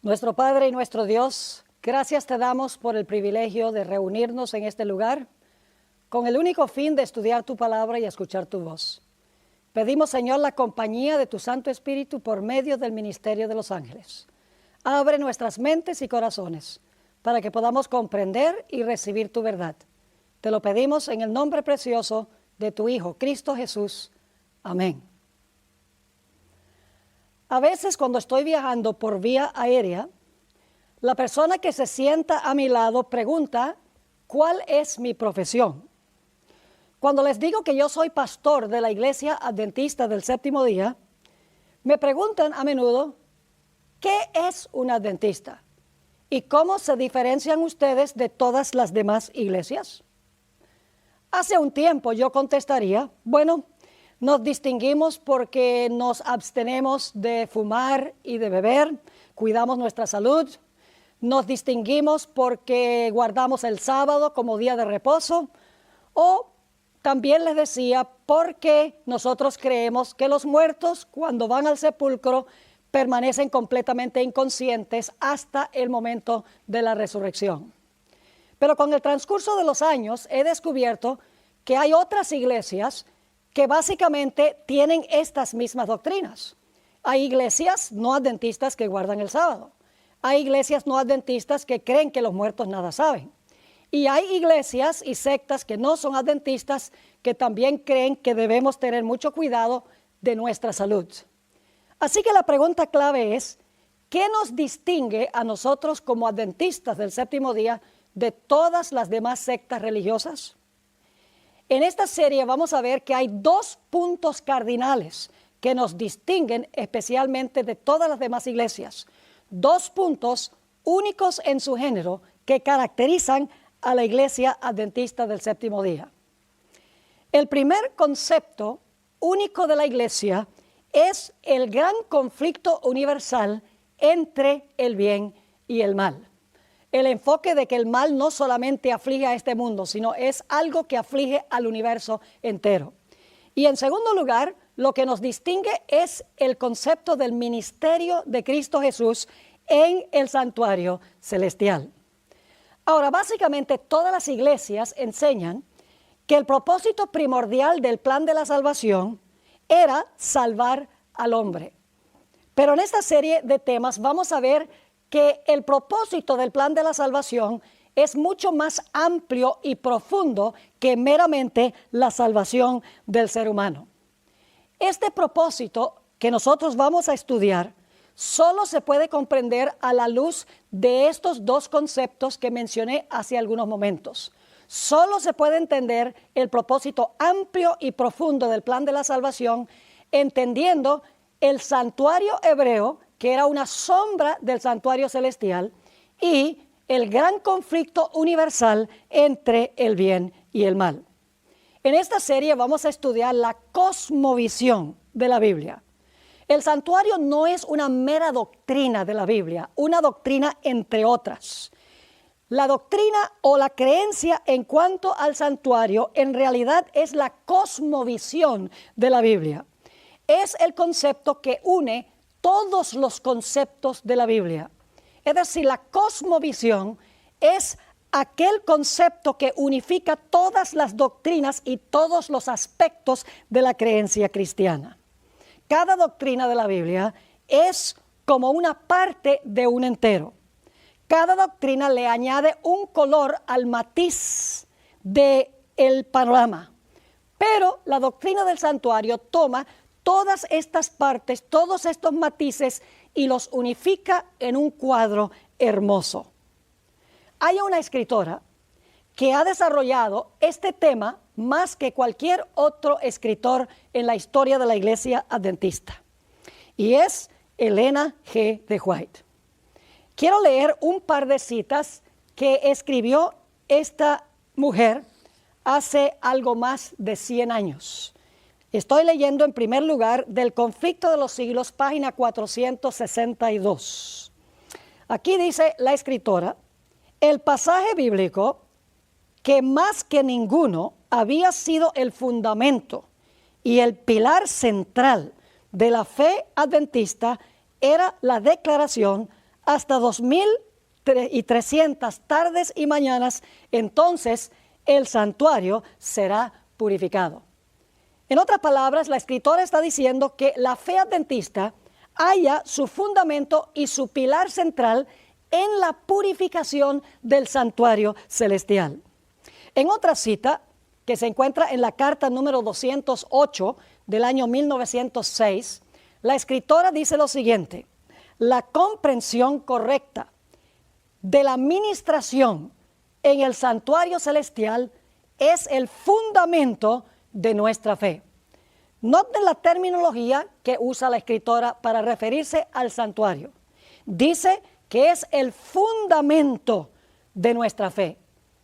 Nuestro Padre y nuestro Dios, gracias te damos por el privilegio de reunirnos en este lugar con el único fin de estudiar tu palabra y escuchar tu voz. Pedimos, Señor, la compañía de tu Santo Espíritu por medio del ministerio de los ángeles. Abre nuestras mentes y corazones para que podamos comprender y recibir tu verdad. Te lo pedimos en el nombre precioso de tu Hijo, Cristo Jesús. Amén. A veces cuando estoy viajando por vía aérea, la persona que se sienta a mi lado pregunta, ¿cuál es mi profesión? Cuando les digo que yo soy pastor de la Iglesia Adventista del Séptimo Día, me preguntan a menudo, ¿qué es un adventista? ¿Y cómo se diferencian ustedes de todas las demás iglesias? Hace un tiempo yo contestaría, bueno, nos distinguimos porque nos abstenemos de fumar y de beber, cuidamos nuestra salud. Nos distinguimos porque guardamos el sábado como día de reposo. O también les decía porque nosotros creemos que los muertos cuando van al sepulcro permanecen completamente inconscientes hasta el momento de la resurrección. Pero con el transcurso de los años he descubierto que hay otras iglesias que básicamente tienen estas mismas doctrinas. Hay iglesias no adventistas que guardan el sábado. Hay iglesias no adventistas que creen que los muertos nada saben. Y hay iglesias y sectas que no son adventistas que también creen que debemos tener mucho cuidado de nuestra salud. Así que la pregunta clave es, ¿qué nos distingue a nosotros como adventistas del séptimo día de todas las demás sectas religiosas? En esta serie vamos a ver que hay dos puntos cardinales que nos distinguen especialmente de todas las demás iglesias. Dos puntos únicos en su género que caracterizan a la Iglesia Adventista del Séptimo Día. El primer concepto único de la Iglesia es el gran conflicto universal entre el bien y el mal. El enfoque de que el mal no solamente aflige a este mundo, sino es algo que aflige al universo entero. Y en segundo lugar, lo que nos distingue es el concepto del ministerio de Cristo Jesús en el santuario celestial. Ahora, básicamente todas las iglesias enseñan que el propósito primordial del plan de la salvación era salvar al hombre. Pero en esta serie de temas vamos a ver que el propósito del plan de la salvación es mucho más amplio y profundo que meramente la salvación del ser humano. Este propósito que nosotros vamos a estudiar solo se puede comprender a la luz de estos dos conceptos que mencioné hace algunos momentos. Solo se puede entender el propósito amplio y profundo del plan de la salvación entendiendo el santuario hebreo, que era una sombra del santuario celestial, y el gran conflicto universal entre el bien y el mal. En esta serie vamos a estudiar la cosmovisión de la Biblia. El santuario no es una mera doctrina de la Biblia, una doctrina entre otras. La doctrina o la creencia en cuanto al santuario en realidad es la cosmovisión de la Biblia. Es el concepto que une todos los conceptos de la Biblia. Es decir, la cosmovisión es aquel concepto que unifica todas las doctrinas y todos los aspectos de la creencia cristiana. Cada doctrina de la Biblia es como una parte de un entero. Cada doctrina le añade un color al matiz del panorama. Pero la doctrina del santuario toma todas estas partes, todos estos matices y los unifica en un cuadro hermoso. Hay una escritora que ha desarrollado este tema más que cualquier otro escritor en la historia de la Iglesia Adventista, y es Elena G. de White. Quiero leer un par de citas que escribió esta mujer hace algo más de 100 años. Estoy leyendo en primer lugar del Conflicto de los Siglos, página 462. Aquí dice la escritora, el pasaje bíblico que más que ninguno había sido el fundamento y el pilar central de la fe adventista era la declaración hasta 2300 tardes y mañanas, entonces el santuario será purificado. En otras palabras, la escritora está diciendo que la fe adventista halla su fundamento y su pilar central en la purificación del santuario celestial. En otra cita, que se encuentra en la carta número 208 del año 1906, la escritora dice lo siguiente: la comprensión correcta de la ministración en el santuario celestial es el fundamento de nuestra fe. Noten la terminología que usa la escritora para referirse al santuario. Dice que es el fundamento de nuestra fe.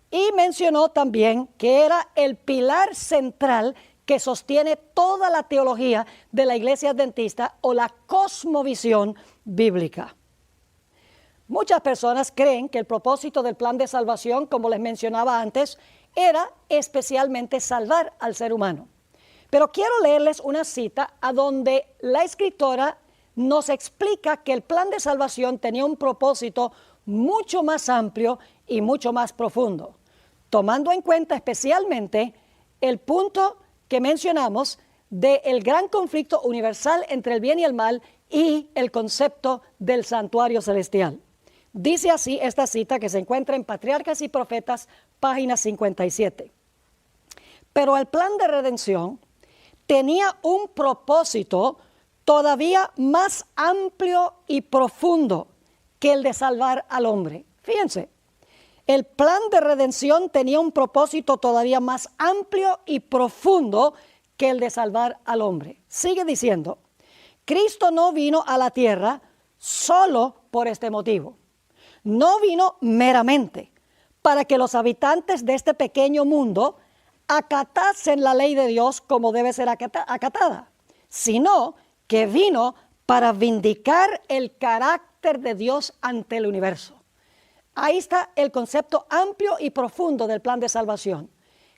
Y mencionó también que era el pilar central que sostiene toda la teología de la Iglesia Adventista o la cosmovisión bíblica. Muchas personas creen que el propósito del plan de salvación, como les mencionaba antes, era especialmente salvar al ser humano. Pero quiero leerles una cita a donde la escritora nos explica que el plan de salvación tenía un propósito mucho más amplio y mucho más profundo, tomando en cuenta especialmente el punto que mencionamos del gran conflicto universal entre el bien y el mal y el concepto del santuario celestial. Dice así esta cita que se encuentra en Patriarcas y Profetas, página 57. Pero el plan de redención tenía un propósito todavía más amplio y profundo que el de salvar al hombre. Fíjense, el plan de redención tenía un propósito todavía más amplio y profundo que el de salvar al hombre. Sigue diciendo, Cristo no vino a la tierra solo por este motivo. No vino meramente para que los habitantes de este pequeño mundo acatasen la ley de Dios como debe ser acatada, sino que vino para vindicar el carácter de Dios ante el universo. Ahí está el concepto amplio y profundo del plan de salvación.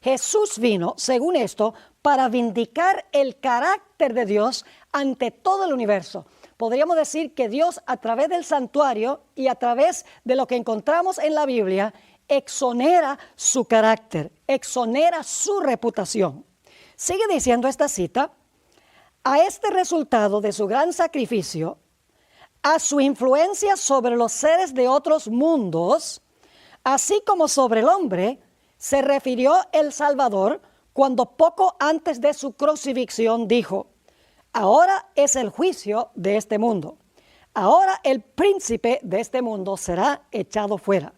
Jesús vino, según esto, para vindicar el carácter de Dios ante todo el universo. Podríamos decir que Dios, a través del santuario y a través de lo que encontramos en la Biblia, exonera su carácter, exonera su reputación. Sigue diciendo esta cita: a este resultado de su gran sacrificio, a su influencia sobre los seres de otros mundos, así como sobre el hombre, se refirió el Salvador cuando poco antes de su crucifixión dijo: ahora es el juicio de este mundo. Ahora el príncipe de este mundo será echado fuera.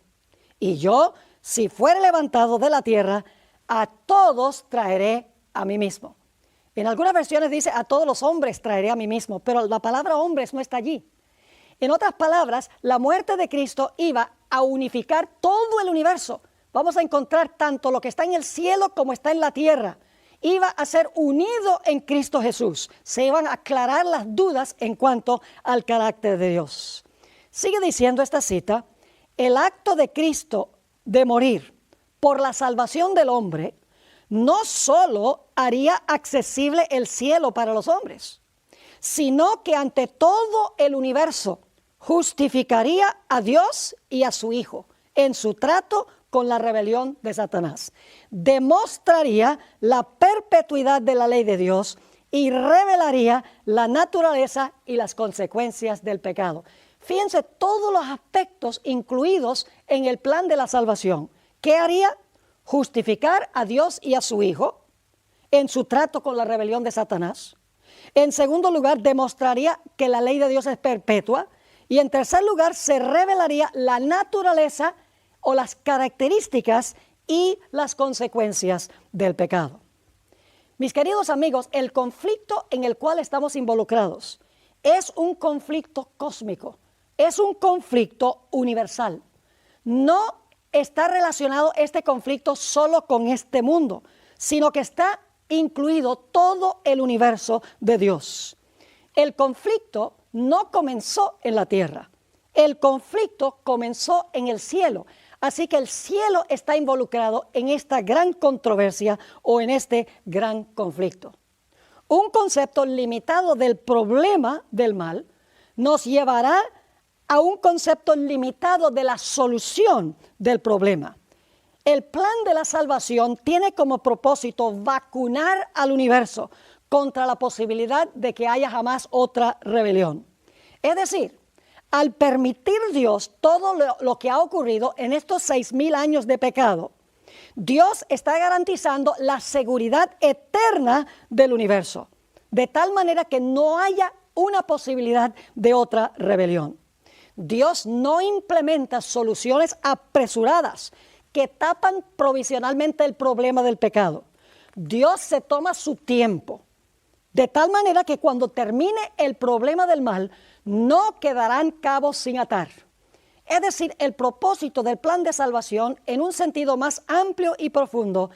Y yo, si fuere levantado de la tierra, a todos traeré a mí mismo. En algunas versiones dice a todos los hombres traeré a mí mismo, pero la palabra hombres no está allí. En otras palabras, la muerte de Cristo iba a unificar todo el universo. Vamos a encontrar tanto lo que está en el cielo como está en la tierra. Iba a ser unido en Cristo Jesús. Se iban a aclarar las dudas en cuanto al carácter de Dios. Sigue diciendo esta cita: el acto de Cristo de morir por la salvación del hombre no solo haría accesible el cielo para los hombres, sino que ante todo el universo justificaría a Dios y a su Hijo en su trato con la rebelión de Satanás. Demostraría la perpetuidad de la ley de Dios y revelaría la naturaleza y las consecuencias del pecado. Fíjense todos los aspectos incluidos en el plan de la salvación. ¿Qué haría? Justificar a Dios y a su Hijo en su trato con la rebelión de Satanás. En segundo lugar, demostraría que la ley de Dios es perpetua. Y en tercer lugar, se revelaría la naturaleza o las características y las consecuencias del pecado. Mis queridos amigos, el conflicto en el cual estamos involucrados es un conflicto cósmico, es un conflicto universal. No está relacionado este conflicto solo con este mundo, sino que está incluido todo el universo de Dios. El conflicto no comenzó en la tierra, el conflicto comenzó en el cielo. Así que el cielo está involucrado en esta gran controversia o en este gran conflicto. Un concepto limitado del problema del mal nos llevará a un concepto limitado de la solución del problema. El plan de la salvación tiene como propósito vacunar al universo contra la posibilidad de que haya jamás otra rebelión. Es decir, al permitir Dios todo lo que ha ocurrido en estos 6,000 años de pecado, Dios está garantizando la seguridad eterna del universo, de tal manera que no haya una posibilidad de otra rebelión. Dios no implementa soluciones apresuradas que tapan provisionalmente el problema del pecado. Dios se toma su tiempo, de tal manera que cuando termine el problema del mal, no quedarán cabos sin atar. Es decir, el propósito del plan de salvación, en un sentido más amplio y profundo,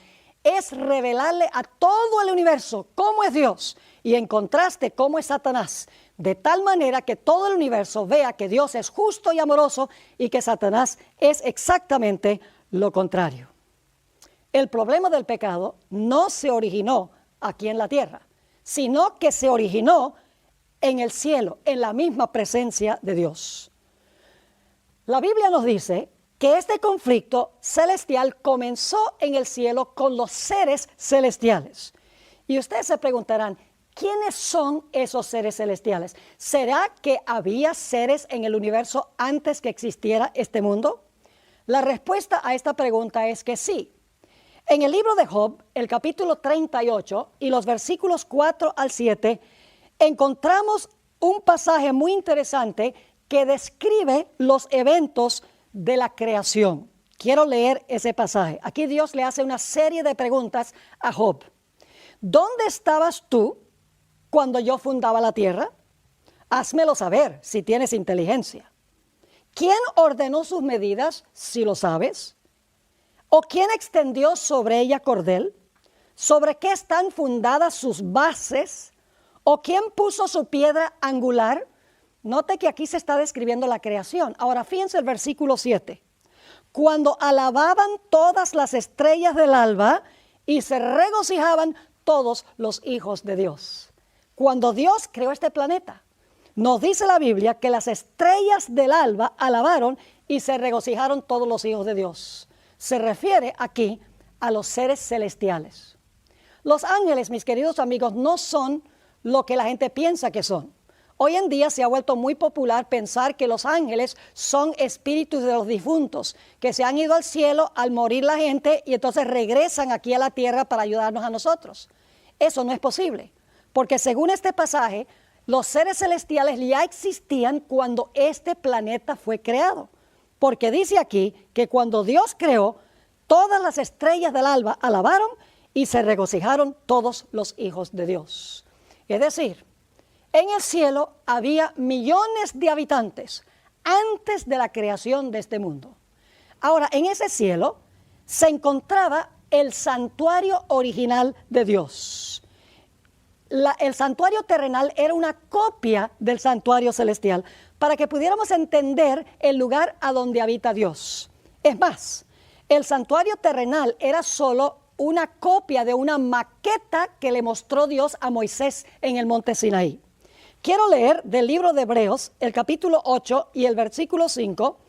es revelarle a todo el universo cómo es Dios y en contraste cómo es Satanás, de tal manera que todo el universo vea que Dios es justo y amoroso y que Satanás es exactamente lo contrario. El problema del pecado no se originó aquí en la tierra, sino que se originó en el cielo, en la misma presencia de Dios. La Biblia nos dice que este conflicto celestial comenzó en el cielo con los seres celestiales. Y ustedes se preguntarán, ¿quiénes son esos seres celestiales? ¿Será que había seres en el universo antes que existiera este mundo? La respuesta a esta pregunta es que sí. En el libro de Job, el capítulo 38 y los versículos 4 al 7, encontramos un pasaje muy interesante que describe los eventos de la creación. Quiero leer ese pasaje. Aquí Dios le hace una serie de preguntas a Job. ¿Dónde estabas tú cuando yo fundaba la tierra? Házmelo saber si tienes inteligencia. ¿Quién ordenó sus medidas, si lo sabes? ¿O quién extendió sobre ella cordel? ¿Sobre qué están fundadas sus bases? ¿O quién puso su piedra angular? Note que aquí se está describiendo la creación. Ahora fíjense el versículo 7. Cuando alababan todas las estrellas del alba y se regocijaban todos los hijos de Dios. Cuando Dios creó este planeta, nos dice la Biblia que las estrellas del alba alabaron y se regocijaron todos los hijos de Dios. Se refiere aquí a los seres celestiales. Los ángeles, mis queridos amigos, no son lo que la gente piensa que son. Hoy en día se ha vuelto muy popular pensar que los ángeles son espíritus de los difuntos, que se han ido al cielo al morir la gente y entonces regresan aquí a la tierra para ayudarnos a nosotros. Eso no es posible, porque según este pasaje, los seres celestiales ya existían cuando este planeta fue creado. Porque dice aquí que cuando Dios creó, todas las estrellas del alba alabaron y se regocijaron todos los hijos de Dios. Es decir, en el cielo había millones de habitantes antes de la creación de este mundo. Ahora, en ese cielo se encontraba el santuario original de Dios. El santuario terrenal era una copia del santuario celestial para que pudiéramos entender el lugar a donde habita Dios. Es más, el santuario terrenal era solo una copia de una maqueta que le mostró Dios a Moisés en el monte Sinaí. Quiero leer del libro de Hebreos, el capítulo 8 y el versículo 5,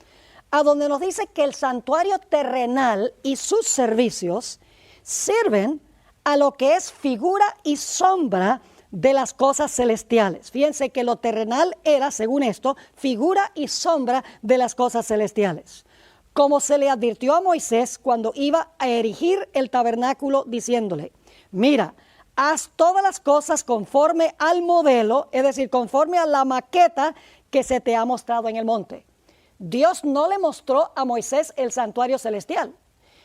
a donde nos dice que el santuario terrenal y sus servicios sirven a lo que es figura y sombra de las cosas celestiales. Fíjense que lo terrenal era, según esto, figura y sombra de las cosas celestiales. Como se le advirtió a Moisés cuando iba a erigir el tabernáculo, diciéndole, mira, haz todas las cosas conforme al modelo, es decir, conforme a la maqueta que se te ha mostrado en el monte. Dios no le mostró a Moisés el santuario celestial.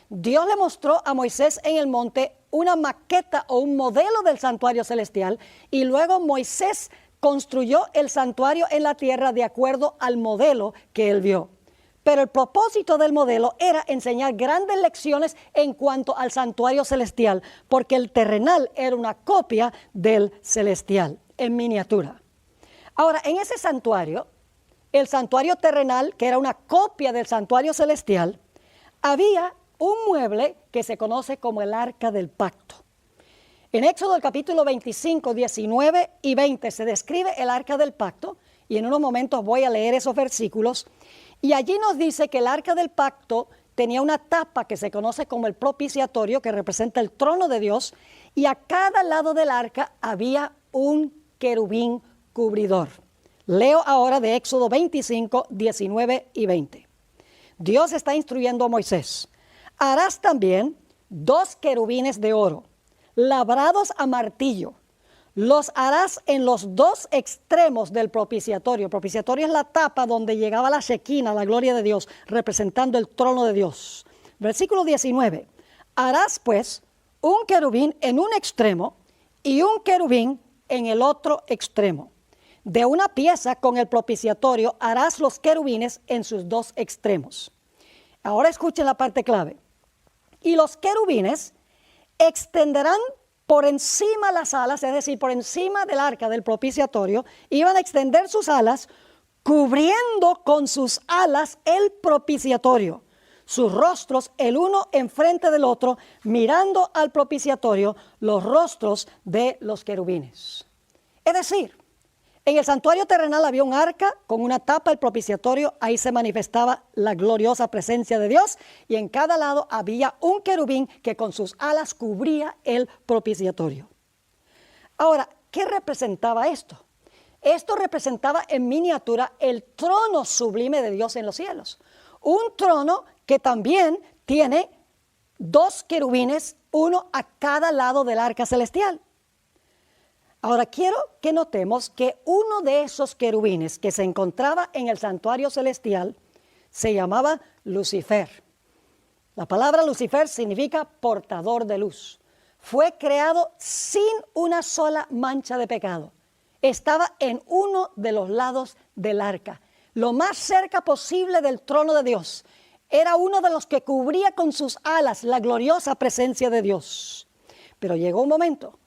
Dios le mostró a Moisés en el monte una maqueta o un modelo del santuario celestial y luego Moisés construyó el santuario en la tierra de acuerdo al modelo que él vio. Pero el propósito del modelo era enseñar grandes lecciones en cuanto al santuario celestial, porque el terrenal era una copia del celestial, en miniatura. Ahora, en ese santuario, el santuario terrenal, que era una copia del santuario celestial, había un mueble que se conoce como el Arca del Pacto. En Éxodo el capítulo 25, 19 y 20 se describe el Arca del Pacto y en unos momentos voy a leer esos versículos. Y allí nos dice que el arca del pacto tenía una tapa que se conoce como el propiciatorio, que representa el trono de Dios, y a cada lado del arca había un querubín cubridor. Leo ahora de Éxodo 25, 19 y 20. Dios está instruyendo a Moisés: harás también 2 querubines de oro, labrados a martillo. Los harás en los 2 extremos del propiciatorio. El propiciatorio es la tapa donde llegaba la Shekinah, la gloria de Dios, representando el trono de Dios. Versículo 19. Harás pues un querubín en un extremo y un querubín en el otro extremo. De una pieza con el propiciatorio harás los querubines en sus 2 extremos. Ahora escuchen la parte clave. Y los querubines extenderán por encima las alas, es decir, por encima del arca del propiciatorio, iban a extender sus alas, cubriendo con sus alas el propiciatorio. Sus rostros, el uno enfrente del otro, mirando al propiciatorio, los rostros de los querubines. Es decir, en el santuario terrenal había un arca con una tapa, el propiciatorio, ahí se manifestaba la gloriosa presencia de Dios, y en cada lado había un querubín que con sus alas cubría el propiciatorio. Ahora, ¿qué representaba esto? Esto representaba en miniatura el trono sublime de Dios en los cielos. Un trono que también tiene 2 querubines, uno a cada lado del arca celestial. Ahora quiero que notemos que uno de esos querubines que se encontraba en el santuario celestial se llamaba Lucifer. La palabra Lucifer significa portador de luz. Fue creado sin una sola mancha de pecado. Estaba en uno de los lados del arca, lo más cerca posible del trono de Dios. Era uno de los que cubría con sus alas la gloriosa presencia de Dios. Pero llegó un momento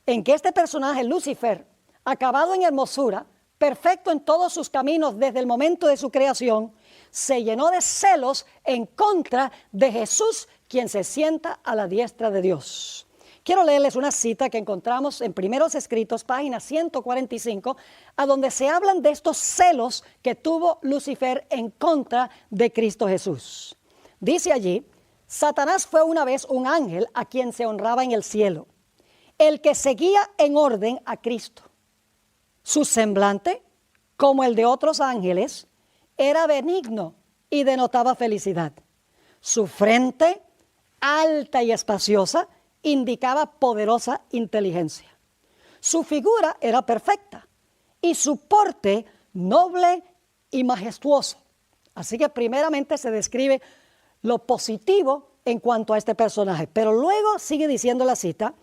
en que este personaje, Lucifer, acabado en hermosura, perfecto en todos sus caminos desde el momento de su creación, se llenó de celos en contra de Jesús, quien se sienta a la diestra de Dios. Quiero leerles una cita que encontramos en Primeros Escritos, página 145, a donde se hablan de estos celos que tuvo Lucifer en contra de Cristo Jesús. Dice allí: Satanás fue una vez un ángel a quien se honraba en el cielo, el que seguía en orden a Cristo. Su semblante, como el de otros ángeles, era benigno y denotaba felicidad. Su frente, alta y espaciosa, indicaba poderosa inteligencia. Su figura era perfecta y su porte noble y majestuoso. Así que primeramente se describe lo positivo en cuanto a este personaje, pero luego sigue diciendo la cita: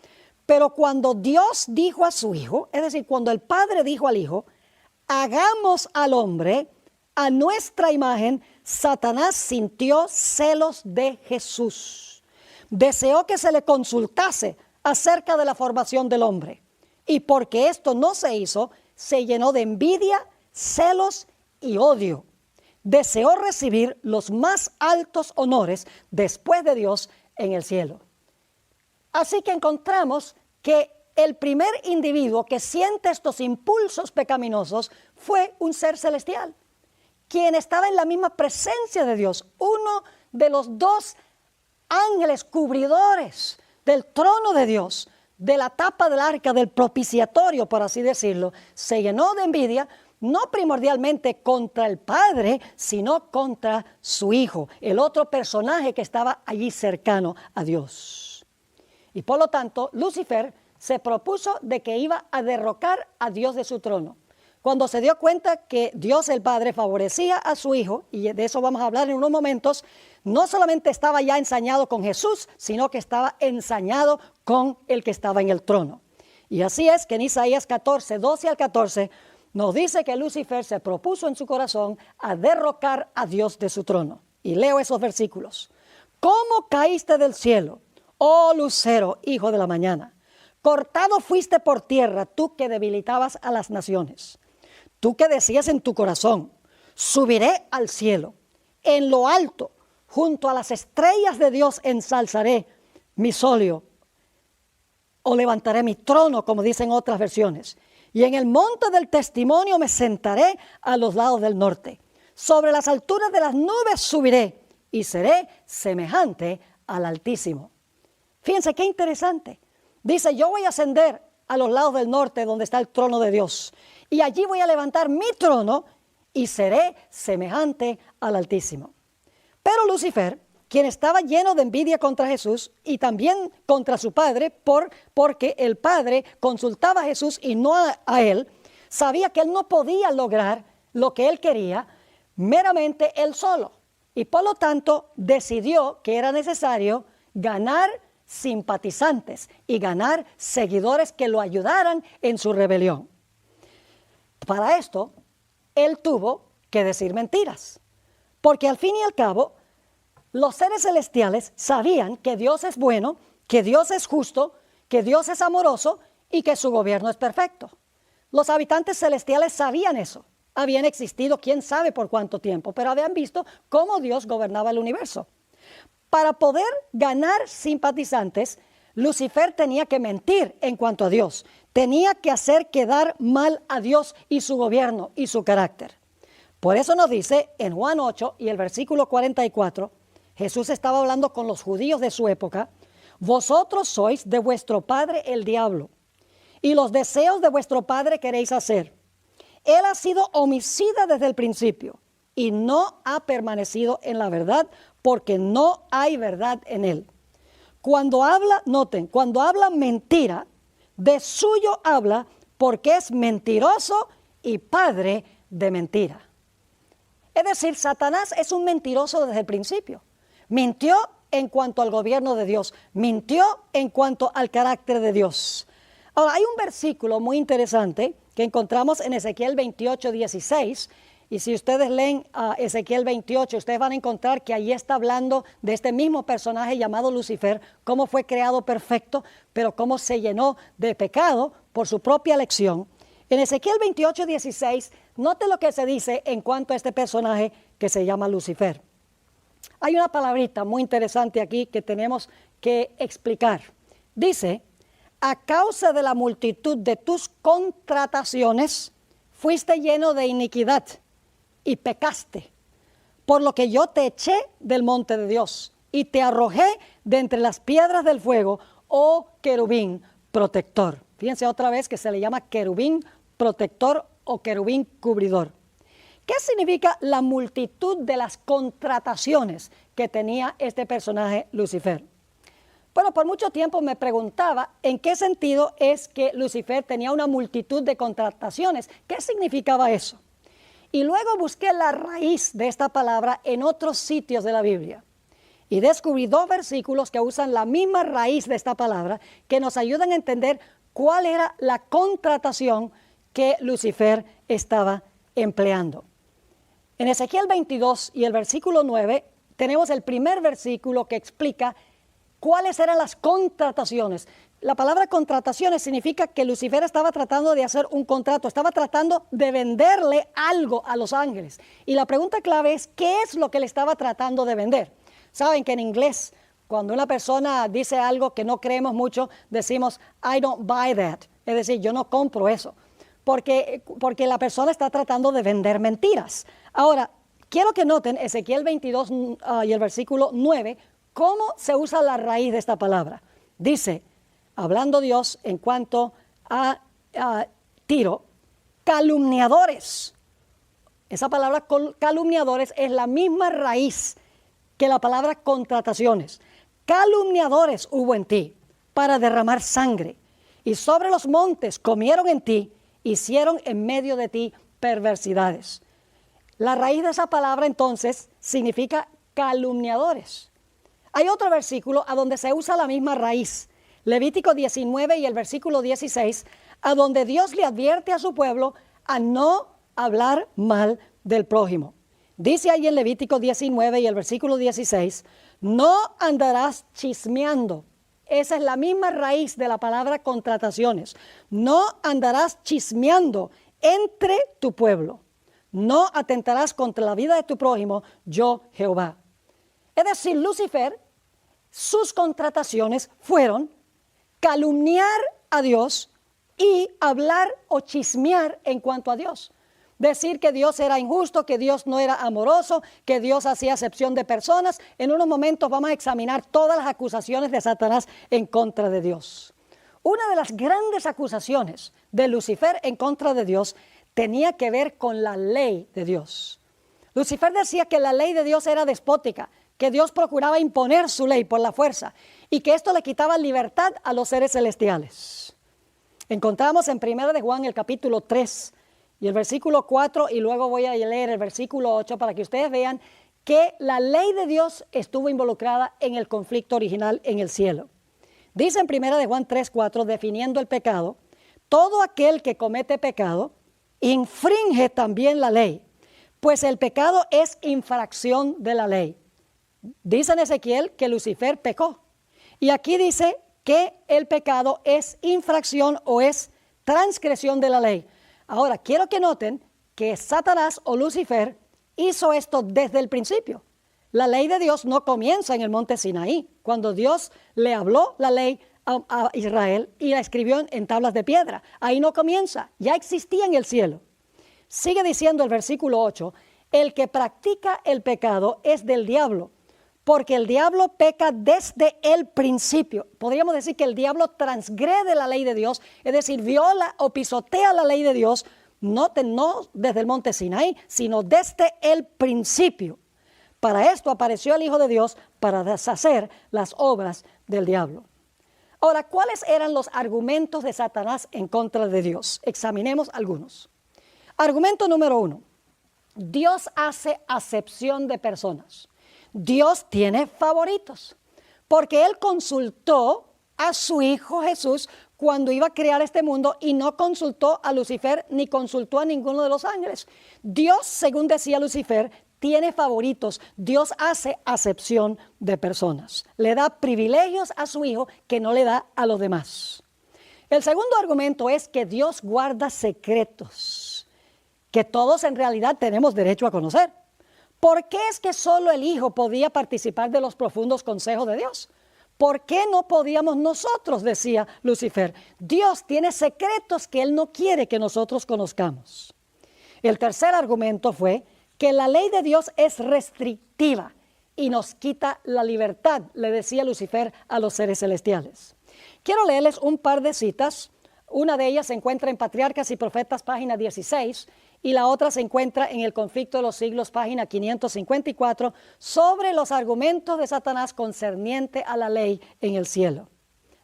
pero cuando Dios dijo a su Hijo, es decir, cuando el Padre dijo al Hijo, hagamos al hombre a nuestra imagen, Satanás sintió celos de Jesús. Deseó que se le consultase acerca de la formación del hombre. Y porque esto no se hizo, se llenó de envidia, celos y odio. Deseó recibir los más altos honores después de Dios en el cielo. Así que encontramos que el primer individuo que siente estos impulsos pecaminosos fue un ser celestial, quien estaba en la misma presencia de Dios, uno de los 2 ángeles cubridores del trono de Dios, de la tapa del arca, del propiciatorio, por así decirlo. Se llenó de envidia, no primordialmente contra el Padre, sino contra su Hijo, el otro personaje que estaba allí cercano a Dios. Y por lo tanto, Lucifer se propuso de que iba a derrocar a Dios de su trono. Cuando se dio cuenta que Dios el Padre favorecía a su Hijo, y de eso vamos a hablar en unos momentos, no solamente estaba ya ensañado con Jesús, sino que estaba ensañado con el que estaba en el trono. Y así es que en Isaías 14, 12 al 14, nos dice que Lucifer se propuso en su corazón a derrocar a Dios de su trono. Y leo esos versículos. ¿Cómo caíste del cielo, oh lucero, hijo de la mañana? Cortado fuiste por tierra, tú que debilitabas a las naciones. Tú que decías en tu corazón, subiré al cielo, en lo alto, junto a las estrellas de Dios ensalzaré mi solio, o levantaré mi trono, como dicen otras versiones. y en el monte del testimonio me sentaré a los lados del norte. Sobre las alturas de las nubes subiré y seré semejante al Altísimo. Fíjense qué interesante. Dice, yo voy a ascender a los lados del norte donde está el trono de Dios. Y allí voy a levantar mi trono y seré semejante al Altísimo. Pero Lucifer, quien estaba lleno de envidia contra Jesús y también contra su padre, porque el padre consultaba a Jesús y no a él, sabía que él no podía lograr lo que él quería meramente él solo. Y por lo tanto decidió que era necesario ganar simpatizantes y ganar seguidores que lo ayudaran en su rebelión. Para esto, él tuvo que decir mentiras, porque al fin y al cabo, los seres celestiales sabían que Dios es bueno, que Dios es justo, que Dios es amoroso y que su gobierno es perfecto. Los habitantes celestiales sabían eso. Habían existido quién sabe por cuánto tiempo, pero habían visto cómo Dios gobernaba el universo. Para poder ganar simpatizantes, Lucifer tenía que mentir en cuanto a Dios. Tenía que hacer quedar mal a Dios y su gobierno y su carácter. Por eso nos dice en Juan 8 y el versículo 44, Jesús estaba hablando con los judíos de su época. Vosotros sois de vuestro padre el diablo, y los deseos de vuestro padre queréis hacer. Él ha sido homicida desde el principio y no ha permanecido en la verdad porque no hay verdad en él. Cuando habla, noten, cuando habla mentira, de suyo habla porque es mentiroso y padre de mentira. Es decir, Satanás es un mentiroso desde el principio. Mintió en cuanto al gobierno de Dios, mintió en cuanto al carácter de Dios. Ahora, hay un versículo muy interesante que encontramos en Ezequiel 28, 16, y si ustedes leen Ezequiel 28, ustedes van a encontrar que ahí está hablando de este mismo personaje llamado Lucifer, cómo fue creado perfecto, pero cómo se llenó de pecado por su propia elección. En Ezequiel 28, 16, note lo que se dice en cuanto a este personaje que se llama Lucifer. Hay una palabrita muy interesante aquí que tenemos que explicar. Dice, a causa de la multitud de tus contrataciones, fuiste lleno de iniquidad y pecaste, por lo que yo te eché del monte de Dios y te arrojé de entre las piedras del fuego, oh querubín protector. Fíjense otra vez que se le llama querubín protector o querubín cubridor. ¿Qué significa la multitud de las contrataciones que tenía este personaje Lucifer? Bueno, por mucho tiempo me preguntaba en qué sentido es que Lucifer tenía una multitud de contrataciones. ¿Qué significaba eso? Y luego busqué la raíz de esta palabra en otros sitios de la Biblia. Y descubrí 2 versículos que usan la misma raíz de esta palabra que nos ayudan a entender cuál era la contratación que Lucifer estaba empleando. En Ezequiel 22 y el versículo 9 tenemos el primer versículo que explica cuáles eran las contrataciones. La palabra contrataciones significa que Lucifer estaba tratando de hacer un contrato, estaba tratando de venderle algo a los ángeles. Y la pregunta clave es, ¿qué es lo que le estaba tratando de vender? Saben que en inglés, cuando una persona dice algo que no creemos mucho, decimos, I don't buy that. Es decir, yo no compro eso. Porque la persona está tratando de vender mentiras. Ahora, quiero que noten Ezequiel 22 y el versículo 9, cómo se usa la raíz de esta palabra. Dice, hablando Dios en cuanto a Tiro, calumniadores. Esa palabra calumniadores es la misma raíz que la palabra contrataciones. Calumniadores hubo en ti para derramar sangre, y sobre los montes comieron en ti, hicieron en medio de ti perversidades. La raíz de esa palabra entonces significa calumniadores. Hay otro versículo a donde se usa la misma raíz, Levítico 19 y el versículo 16, a donde Dios le advierte a su pueblo a no hablar mal del prójimo. Dice ahí en Levítico 19 y el versículo 16, no andarás chismeando. Esa es la misma raíz de la palabra contrataciones. No andarás chismeando entre tu pueblo. No atentarás contra la vida de tu prójimo, yo Jehová. Es decir, Lucifer, sus contrataciones fueron calumniar a Dios y hablar o chismear en cuanto a Dios. Decir que Dios era injusto, que Dios no era amoroso, que Dios hacía acepción de personas. En unos momentos vamos a examinar todas las acusaciones de Satanás en contra de Dios. Una de las grandes acusaciones de Lucifer en contra de Dios tenía que ver con la ley de Dios. Lucifer decía que la ley de Dios era despótica, que Dios procuraba imponer su ley por la fuerza y que esto le quitaba libertad a los seres celestiales. Encontramos en 1 de Juan el capítulo 3 y el versículo 4 y luego voy a leer el versículo 8 para que ustedes vean que la ley de Dios estuvo involucrada en el conflicto original en el cielo. Dice en 1 de Juan 3, 4, definiendo el pecado, todo aquel que comete pecado infringe también la ley, pues el pecado es infracción de la ley. Dice en Ezequiel que Lucifer pecó. Y aquí dice que el pecado es infracción o es transgresión de la ley. Ahora, quiero que noten que Satanás o Lucifer hizo esto desde el principio. La ley de Dios no comienza en el monte Sinaí, cuando Dios le habló la ley a Israel y la escribió en tablas de piedra. Ahí no comienza, ya existía en el cielo. Sigue diciendo el versículo 8, el que practica el pecado es del diablo, porque el diablo peca desde el principio. Podríamos decir que el diablo transgrede la ley de Dios, es decir, viola o pisotea la ley de Dios, no desde el monte Sinaí, sino desde el principio. Para esto apareció el Hijo de Dios, para deshacer las obras del diablo. Ahora, ¿cuáles eran los argumentos de Satanás en contra de Dios? Examinemos algunos. Argumento número 1. Dios hace acepción de personas. Dios tiene favoritos, porque Él consultó a su Hijo Jesús cuando iba a crear este mundo y no consultó a Lucifer ni consultó a ninguno de los ángeles. Dios, según decía Lucifer, tiene favoritos. Dios hace acepción de personas. Le da privilegios a su Hijo que no le da a los demás. El segundo argumento es que Dios guarda secretos que todos en realidad tenemos derecho a conocer. ¿Por qué es que solo el Hijo podía participar de los profundos consejos de Dios? ¿Por qué no podíamos nosotros? Decía Lucifer. Dios tiene secretos que Él no quiere que nosotros conozcamos. El tercer argumento fue que la ley de Dios es restrictiva y nos quita la libertad, le decía Lucifer a los seres celestiales. Quiero leerles un par de citas. Una de ellas se encuentra en Patriarcas y Profetas, página 16, y la otra se encuentra en El conflicto de los siglos, página 554, sobre los argumentos de Satanás concerniente a la ley en el cielo.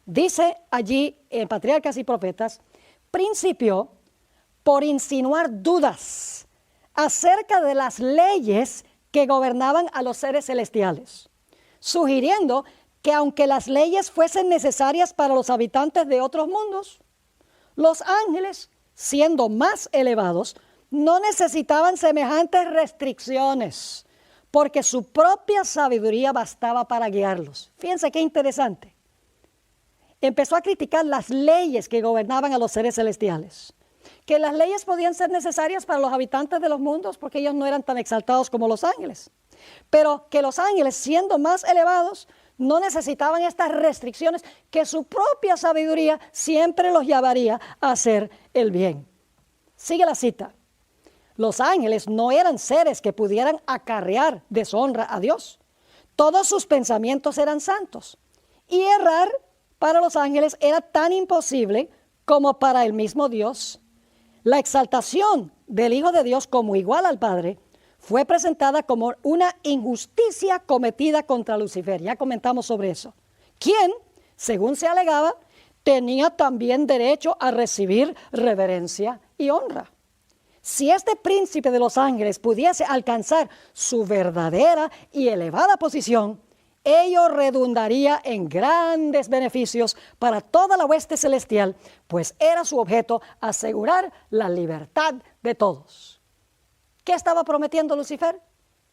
Dice allí en Patriarcas y Profetas, principió por insinuar dudas acerca de las leyes que gobernaban a los seres celestiales, sugiriendo que aunque las leyes fuesen necesarias para los habitantes de otros mundos, los ángeles, siendo más elevados, no necesitaban semejantes restricciones, porque su propia sabiduría bastaba para guiarlos. Fíjense qué interesante. Empezó a criticar las leyes que gobernaban a los seres celestiales, que las leyes podían ser necesarias para los habitantes de los mundos porque ellos no eran tan exaltados como los ángeles, pero que los ángeles, siendo más elevados, no necesitaban estas restricciones, que su propia sabiduría siempre los llevaría a hacer el bien. Sigue la cita. Los ángeles no eran seres que pudieran acarrear deshonra a Dios. Todos sus pensamientos eran santos. Y errar para los ángeles era tan imposible como para el mismo Dios. La exaltación del Hijo de Dios como igual al Padre fue presentada como una injusticia cometida contra Lucifer. Ya comentamos sobre eso. Quien, según se alegaba, tenía también derecho a recibir reverencia y honra. Si este príncipe de los ángeles pudiese alcanzar su verdadera y elevada posición, ello redundaría en grandes beneficios para toda la hueste celestial, pues era su objeto asegurar la libertad de todos. ¿Qué estaba prometiendo Lucifer?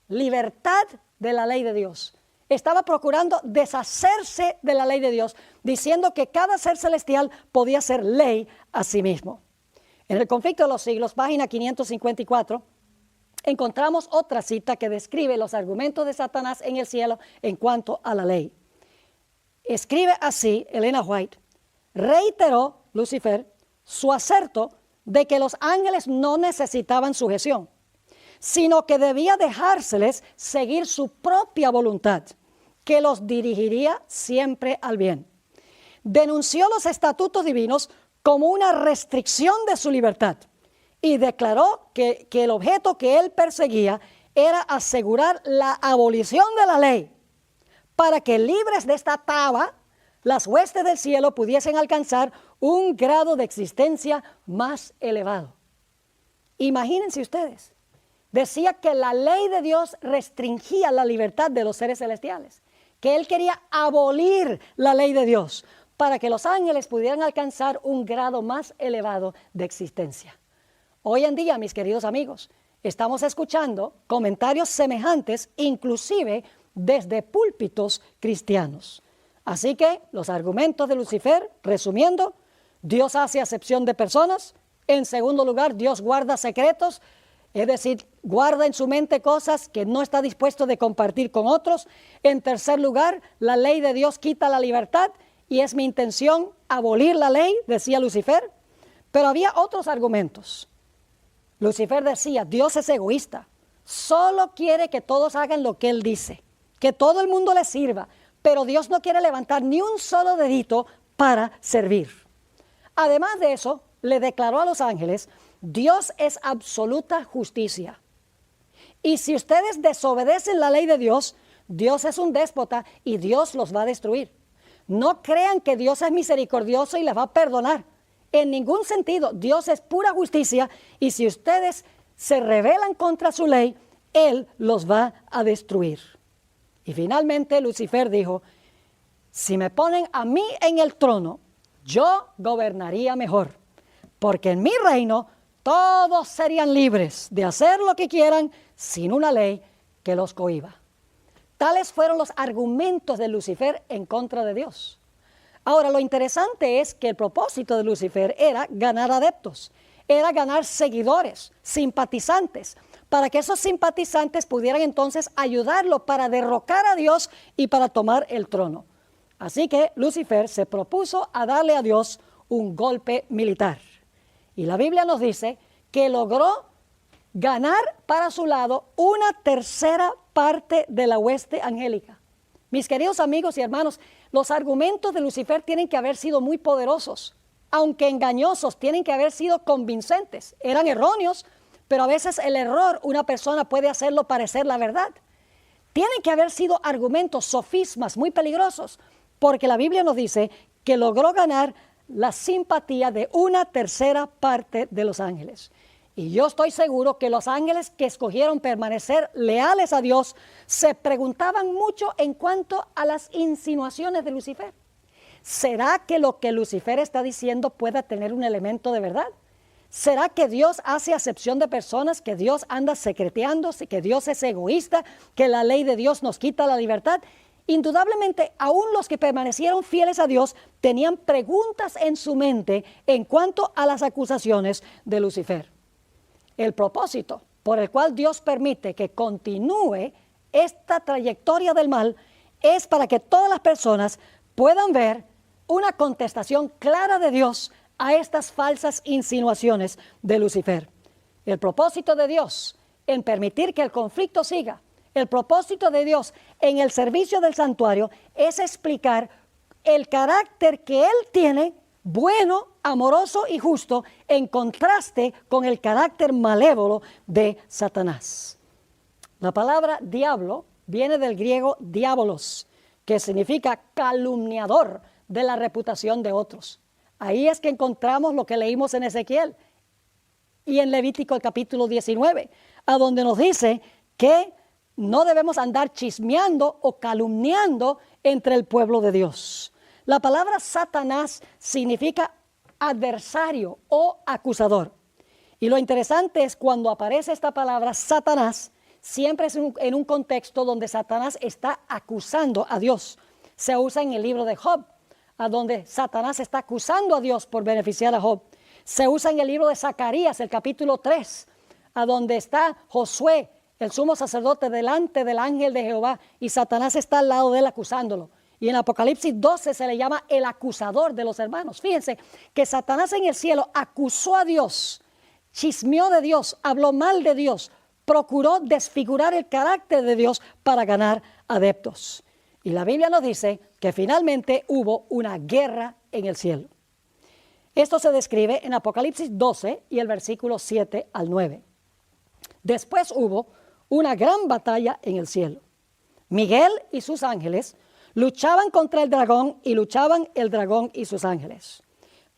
Libertad de la ley de Dios. Estaba procurando deshacerse de la ley de Dios, diciendo que cada ser celestial podía ser ley a sí mismo. En El conflicto de los siglos, página 554, encontramos otra cita que describe los argumentos de Satanás en el cielo en cuanto a la ley. Escribe así Elena White: reiteró Lucifer su aserto de que los ángeles no necesitaban sujeción, sino que debía dejárseles seguir su propia voluntad, que los dirigiría siempre al bien. Denunció los estatutos divinos como una restricción de su libertad y declaró que el objeto que él perseguía era asegurar la abolición de la ley para que libres de esta taba, las huestes del cielo pudiesen alcanzar un grado de existencia más elevado. Imagínense ustedes, decía que la ley de Dios restringía la libertad de los seres celestiales, que él quería abolir la ley de Dios para que los ángeles pudieran alcanzar un grado más elevado de existencia. Hoy en día, mis queridos amigos, estamos escuchando comentarios semejantes, inclusive desde púlpitos cristianos. Así que los argumentos de Lucifer, resumiendo, Dios hace acepción de personas. En segundo lugar, Dios guarda secretos, es decir, guarda en su mente cosas que no está dispuesto de compartir con otros. En tercer lugar, la ley de Dios quita la libertad y es mi intención abolir la ley, decía Lucifer. Pero había otros argumentos. Lucifer decía, Dios es egoísta, solo quiere que todos hagan lo que Él dice, que todo el mundo le sirva, pero Dios no quiere levantar ni un solo dedito para servir. Además de eso, le declaró a los ángeles, Dios es absoluta justicia. Y si ustedes desobedecen la ley de Dios, Dios es un déspota y Dios los va a destruir. No crean que Dios es misericordioso y les va a perdonar. En ningún sentido, Dios es pura justicia y si ustedes se rebelan contra su ley, Él los va a destruir. Y finalmente Lucifer dijo, si me ponen a mí en el trono, yo gobernaría mejor, porque en mi reino todos serían libres de hacer lo que quieran sin una ley que los cohíba. Tales fueron los argumentos de Lucifer en contra de Dios. Ahora, lo interesante es que el propósito de Lucifer era ganar adeptos, era ganar seguidores, simpatizantes, para que esos simpatizantes pudieran entonces ayudarlo para derrocar a Dios y para tomar el trono. Así que Lucifer se propuso a darle a Dios un golpe militar. Y la Biblia nos dice que logró ganar para su lado una tercera parte de la hueste angélica. Mis queridos amigos y hermanos, los argumentos de Lucifer tienen que haber sido muy poderosos, aunque engañosos, tienen que haber sido convincentes. Eran erróneos, pero a veces el error una persona puede hacerlo parecer la verdad. Tienen que haber sido argumentos, sofismas muy peligrosos, porque la Biblia nos dice que logró ganar la simpatía de una tercera parte de los ángeles. Y yo estoy seguro que los ángeles que escogieron permanecer leales a Dios se preguntaban mucho en cuanto a las insinuaciones de Lucifer. ¿Será que lo que Lucifer está diciendo pueda tener un elemento de verdad? ¿Será que Dios hace acepción de personas, que Dios anda secreteándose, que Dios es egoísta, que la ley de Dios nos quita la libertad? Indudablemente, aún los que permanecieron fieles a Dios tenían preguntas en su mente en cuanto a las acusaciones de Lucifer. El propósito por el cual Dios permite que continúe esta trayectoria del mal es para que todas las personas puedan ver una contestación clara de Dios a estas falsas insinuaciones de Lucifer. El propósito de Dios en permitir que el conflicto siga, el propósito de Dios en el servicio del santuario es explicar el carácter que Él tiene, bueno, amoroso y justo, en contraste con el carácter malévolo de Satanás. La palabra diablo viene del griego diabolos, que significa calumniador de la reputación de otros. Ahí es que encontramos lo que leímos en Ezequiel y en Levítico el capítulo 19, a donde nos dice que no debemos andar chismeando o calumniando entre el pueblo de Dios. La palabra Satanás significa adversario o acusador. Y lo interesante es cuando aparece esta palabra Satanás, siempre es en un contexto donde Satanás está acusando a Dios. Se usa en el libro de Job, a donde Satanás está acusando a Dios por beneficiar a Job. Se usa en el libro de Zacarías, el capítulo 3, a donde está Josué, el sumo sacerdote, delante del ángel de Jehová, y Satanás está al lado de él acusándolo. Y en Apocalipsis 12 se le llama el acusador de los hermanos. Fíjense que Satanás en el cielo acusó a Dios, chismeó de Dios, habló mal de Dios, procuró desfigurar el carácter de Dios para ganar adeptos. Y la Biblia nos dice que finalmente hubo una guerra en el cielo. Esto se describe en Apocalipsis 12 y el versículo 7 al 9. Después hubo una gran batalla en el cielo. Miguel y sus ángeles luchaban contra el dragón y luchaban el dragón y sus ángeles,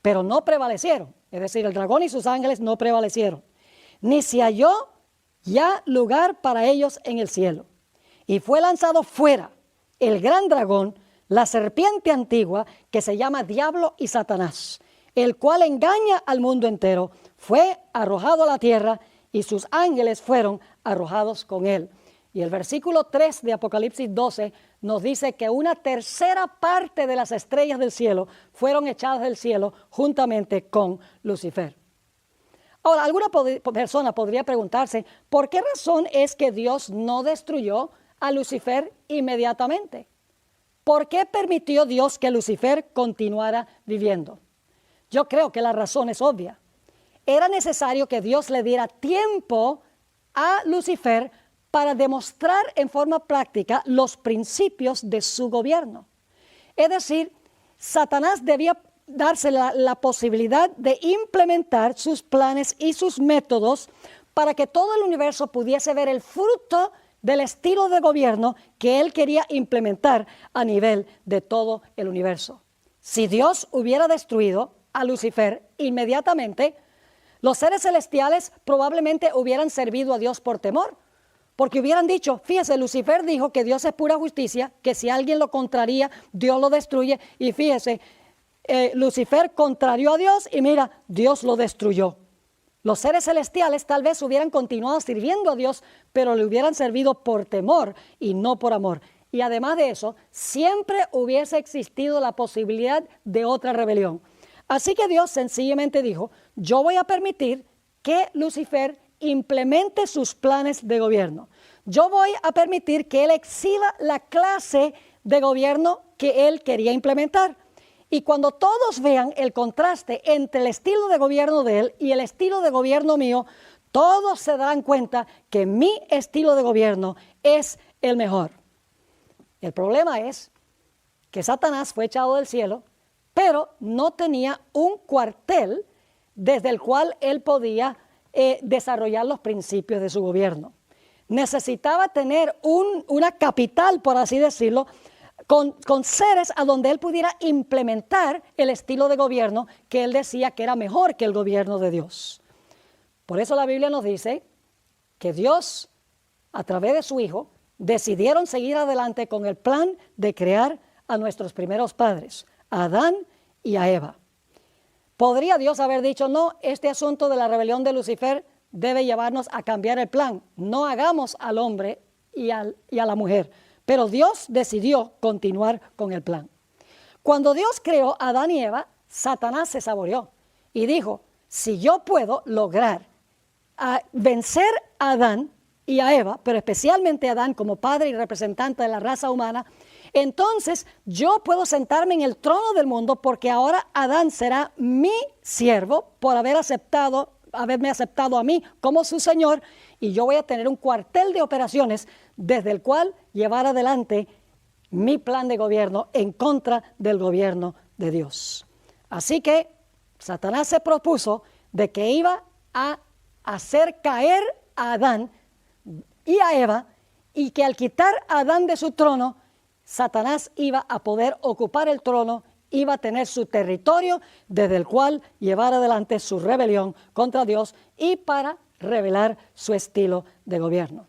pero no prevalecieron. Es decir, el dragón y sus ángeles no prevalecieron, ni se halló ya lugar para ellos en el cielo. Y fue lanzado fuera el gran dragón, la serpiente antigua, que se llama Diablo y Satanás, el cual engaña al mundo entero. Fue arrojado a la tierra y sus ángeles fueron arrojados con él. Y el versículo 3 de Apocalipsis 12 nos dice que una tercera parte de las estrellas del cielo fueron echadas del cielo juntamente con Lucifer. Ahora, alguna persona podría preguntarse, ¿por qué razón es que Dios no destruyó a Lucifer inmediatamente? ¿Por qué permitió Dios que Lucifer continuara viviendo? Yo creo que la razón es obvia. Era necesario que Dios le diera tiempo a Lucifer para demostrar en forma práctica los principios de su gobierno. Es decir, Satanás debía darse la posibilidad de implementar sus planes y sus métodos para que todo el universo pudiese ver el fruto del estilo de gobierno que él quería implementar a nivel de todo el universo. Si Dios hubiera destruido a Lucifer inmediatamente, los seres celestiales probablemente hubieran servido a Dios por temor, porque hubieran dicho, fíjese, Lucifer dijo que Dios es pura justicia, que si alguien lo contraría, Dios lo destruye, y fíjese, Lucifer contrarió a Dios y mira, Dios lo destruyó. Los seres celestiales tal vez hubieran continuado sirviendo a Dios, pero le hubieran servido por temor y no por amor. Y además de eso, siempre hubiese existido la posibilidad de otra rebelión. Así que Dios sencillamente dijo, yo voy a permitir que Lucifer implemente sus planes de gobierno. Yo voy a permitir que él exhiba la clase de gobierno que él quería implementar. Y cuando todos vean el contraste entre el estilo de gobierno de él y el estilo de gobierno mío, todos se darán cuenta que mi estilo de gobierno es el mejor. El problema es que Satanás fue echado del cielo, pero no tenía un cuartel desde el cual él podía desarrollar los principios de su gobierno. Necesitaba tener una capital, por así decirlo, con seres a donde él pudiera implementar el estilo de gobierno que él decía que era mejor que el gobierno de Dios. Por eso la Biblia nos dice que Dios, a través de su Hijo, decidieron seguir adelante con el plan de crear a nuestros primeros padres, a Adán y a Eva. ¿Podría Dios haber dicho, no, este asunto de la rebelión de Lucifer debe llevarnos a cambiar el plan? No hagamos al hombre y a la mujer. Pero Dios decidió continuar con el plan. Cuando Dios creó a Adán y Eva, Satanás se saboreó y dijo, si yo puedo lograr vencer a Adán y a Eva, pero especialmente a Adán como padre y representante de la raza humana, entonces yo puedo sentarme en el trono del mundo porque ahora Adán será mi siervo por haberme aceptado a mí como su Señor, y yo voy a tener un cuartel de operaciones desde el cual llevar adelante mi plan de gobierno en contra del gobierno de Dios. Así que Satanás se propuso de que iba a hacer caer a Adán y a Eva, y que al quitar a Adán de su trono, Satanás iba a poder ocupar el trono, iba a tener su territorio desde el cual llevar adelante su rebelión contra Dios y para revelar su estilo de gobierno.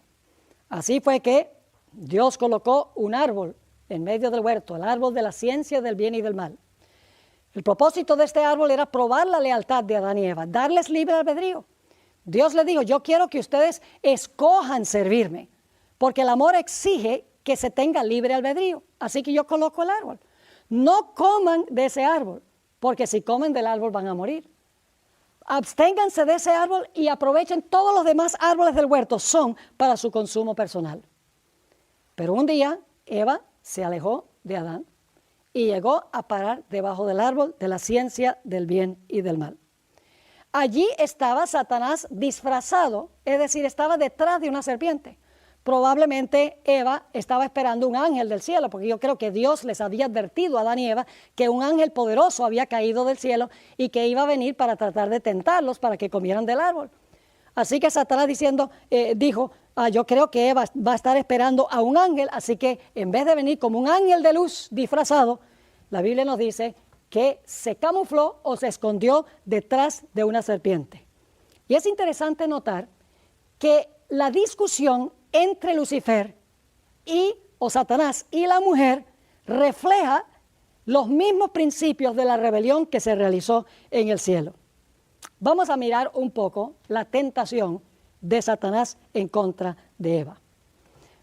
Así fue que Dios colocó un árbol en medio del huerto, el árbol de la ciencia del bien y del mal. El propósito de este árbol era probar la lealtad de Adán y Eva, darles libre albedrío. Dios les dijo, yo quiero que ustedes escojan servirme, porque el amor exige que se tenga libre albedrío. Así que yo coloco el árbol. No coman de ese árbol, porque si comen del árbol van a morir. Absténganse de ese árbol y aprovechen todos los demás árboles del huerto, son para su consumo personal. Pero un día Eva se alejó de Adán y llegó a parar debajo del árbol de la ciencia del bien y del mal. Allí estaba Satanás disfrazado, es decir, estaba detrás de una serpiente. Probablemente Eva estaba esperando un ángel del cielo, porque yo creo que Dios les había advertido a Adán y Eva que un ángel poderoso había caído del cielo y que iba a venir para tratar de tentarlos para que comieran del árbol. Así que Satanás dijo, yo creo que Eva va a estar esperando a un ángel, así que en vez de venir como un ángel de luz disfrazado, la Biblia nos dice que se camufló o se escondió detrás de una serpiente. Y es interesante notar que la discusión entre Lucifer o Satanás y la mujer refleja los mismos principios de la rebelión que se realizó en el cielo. Vamos a mirar un poco la tentación de Satanás en contra de Eva.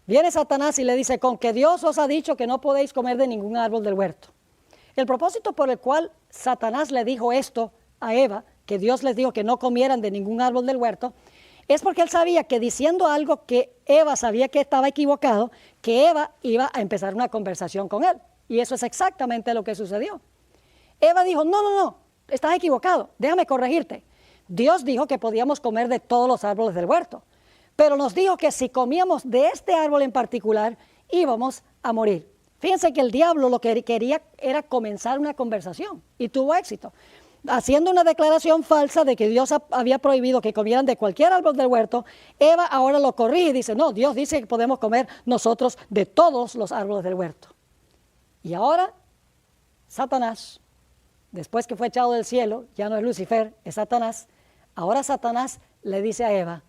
Viene Satanás y le dice, con que Dios os ha dicho que no podéis comer de ningún árbol del huerto. El propósito por el cual Satanás le dijo esto a Eva, que Dios les dijo que no comieran de ningún árbol del huerto, es porque él sabía que diciendo algo que Eva sabía que estaba equivocado, que Eva iba a empezar una conversación con él. Y eso es exactamente lo que sucedió. Eva dijo, no, estás equivocado, déjame corregirte. Dios dijo que podíamos comer de todos los árboles del huerto, pero nos dijo que si comíamos de este árbol en particular, íbamos a morir. Fíjense que el diablo lo que quería era comenzar una conversación y tuvo éxito, haciendo una declaración falsa de que Dios había prohibido que comieran de cualquier árbol del huerto. Eva ahora lo corrige y dice, no, Dios dice que podemos comer nosotros de todos los árboles del huerto. Y ahora Satanás, después que fue echado del cielo, ya no es Lucifer, es Satanás. Ahora Satanás le dice a Eva,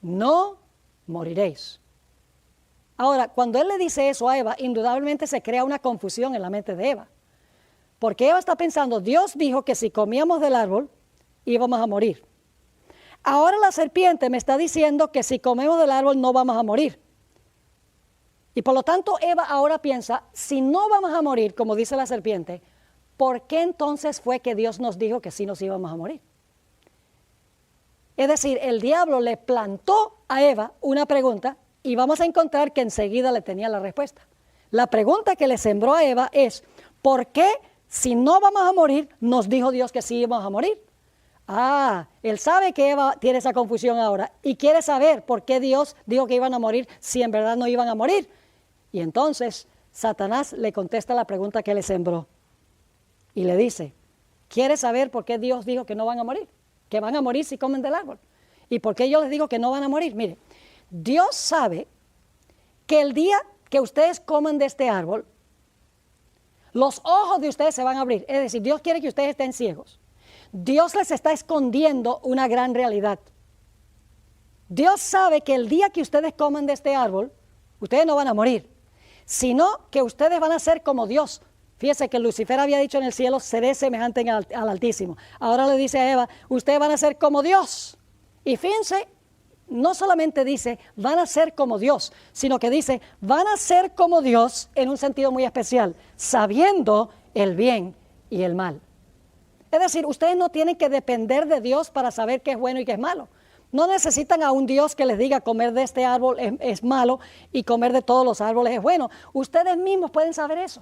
no moriréis. Ahora, cuando él le dice eso a Eva, indudablemente se crea una confusión en la mente de Eva. Porque Eva está pensando, Dios dijo que si comíamos del árbol íbamos a morir. Ahora la serpiente me está diciendo que si comemos del árbol no vamos a morir. Y por lo tanto Eva ahora piensa, si no vamos a morir, como dice la serpiente, ¿por qué entonces fue que Dios nos dijo que sí nos íbamos a morir? Es decir, el diablo le plantó a Eva una pregunta y vamos a encontrar que enseguida le tenía la respuesta. La pregunta que le sembró a Eva es, ¿por qué si no vamos a morir nos dijo Dios que sí íbamos a morir? Él sabe que Eva tiene esa confusión ahora y quiere saber por qué Dios dijo que iban a morir si en verdad no iban a morir. Y entonces Satanás le contesta la pregunta que le sembró y le dice, ¿quieres saber por qué Dios dijo que no van a morir? Que van a morir si comen del árbol. ¿Y por qué yo les digo que no van a morir? Mire, Dios sabe que el día que ustedes coman de este árbol, los ojos de ustedes se van a abrir. Es decir, Dios quiere que ustedes estén ciegos. Dios les está escondiendo una gran realidad. Dios sabe que el día que ustedes coman de este árbol, ustedes no van a morir, sino que ustedes van a ser como Dios. Fíjese que Lucifer había dicho en el cielo, seré semejante al Altísimo. Ahora le dice a Eva, ustedes van a ser como Dios. Y fíjense, no solamente dice, van a ser como Dios, sino que dice, van a ser como Dios en un sentido muy especial, sabiendo el bien y el mal. Es decir, ustedes no tienen que depender de Dios para saber qué es bueno y qué es malo. No necesitan a un Dios que les diga comer de este árbol es malo y comer de todos los árboles es bueno. Ustedes mismos pueden saber eso.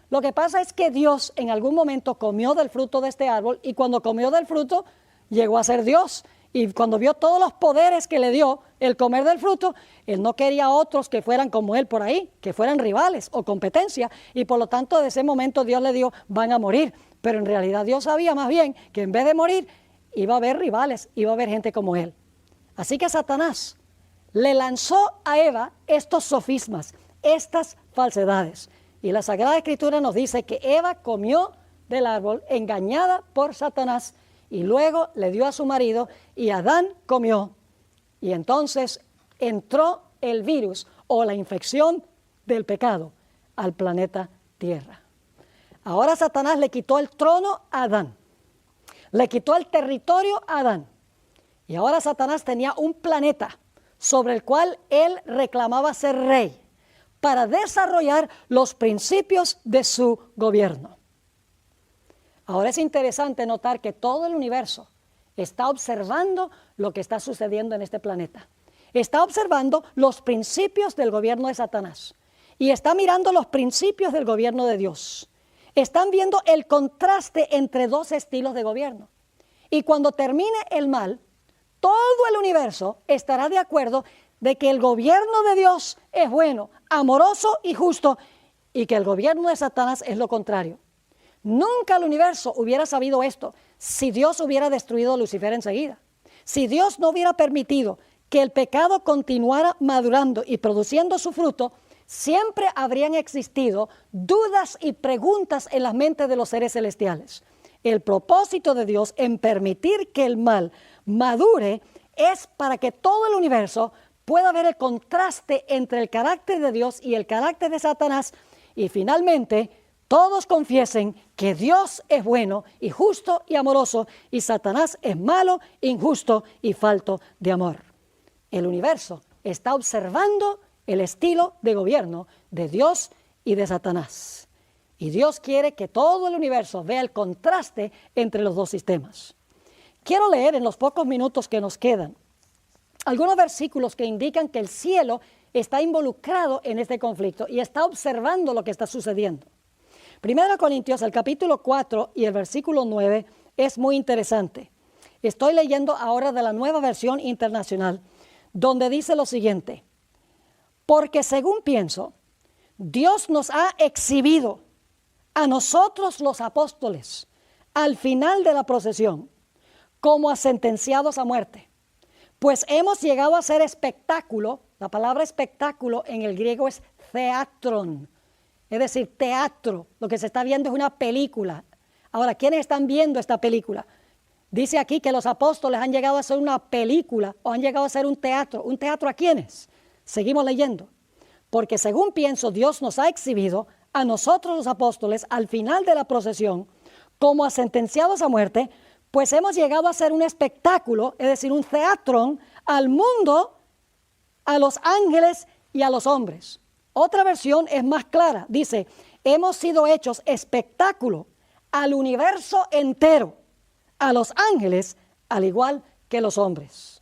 Lo que pasa es que Dios en algún momento comió del fruto de este árbol y cuando comió del fruto llegó a ser Dios. Y cuando vio todos los poderes que le dio el comer del fruto, él no quería otros que fueran como él por ahí, que fueran rivales o competencia. Y por lo tanto, de ese momento Dios le dijo, van a morir. Pero en realidad Dios sabía más bien que en vez de morir, iba a haber rivales, iba a haber gente como él. Así que Satanás le lanzó a Eva estos sofismas, estas falsedades. Y la Sagrada Escritura nos dice que Eva comió del árbol engañada por Satanás y luego le dio a su marido y Adán comió. Y entonces entró el virus o la infección del pecado al planeta Tierra. Ahora Satanás le quitó el trono a Adán, le quitó el territorio a Adán. Y ahora Satanás tenía un planeta sobre el cual él reclamaba ser rey para desarrollar los principios de su gobierno. Ahora es interesante notar que todo el universo está observando lo que está sucediendo en este planeta. Está observando los principios del gobierno de Satanás y está mirando los principios del gobierno de Dios. están viendo el contraste entre dos estilos de gobierno. Y cuando termine el mal, todo el universo estará de acuerdo de que el gobierno de Dios es bueno, amoroso y justo, y que el gobierno de Satanás es lo contrario. Nunca el universo hubiera sabido esto si Dios hubiera destruido a Lucifer enseguida. Si Dios no hubiera permitido que el pecado continuara madurando y produciendo su fruto, siempre habrían existido dudas y preguntas en las mentes de los seres celestiales. El propósito de Dios en permitir que el mal madure es para que todo el universo pueda ver el contraste entre el carácter de Dios y el carácter de Satanás, y finalmente todos confiesen que Dios es bueno y justo y amoroso, y Satanás es malo, injusto y falto de amor. El universo está observando el estilo de gobierno de Dios y de Satanás. Y Dios quiere que todo el universo vea el contraste entre los dos sistemas. Quiero leer en los pocos minutos que nos quedan algunos versículos que indican que el cielo está involucrado en este conflicto y está observando lo que está sucediendo. 1 Corintios, el capítulo 4 y el versículo 9 es muy interesante. Estoy leyendo ahora de la Nueva Versión Internacional, donde dice lo siguiente: porque según pienso, Dios nos ha exhibido a nosotros los apóstoles al final de la procesión como a sentenciados a muerte, pues hemos llegado a ser espectáculo. La palabra espectáculo en el griego es theatron, es decir, teatro. Lo que se está viendo es una película. Ahora, ¿quiénes están viendo esta película? Dice aquí que los apóstoles han llegado a hacer una película o han llegado a hacer un teatro. ¿Un teatro a quiénes? Seguimos leyendo. Porque según pienso, Dios nos ha exhibido a nosotros los apóstoles al final de la procesión como a sentenciados a muerte, pues hemos llegado a ser un espectáculo, es decir, un teatro al mundo, a los ángeles y a los hombres. Otra versión es más clara, dice: hemos sido hechos espectáculo al universo entero, a los ángeles, al igual que los hombres.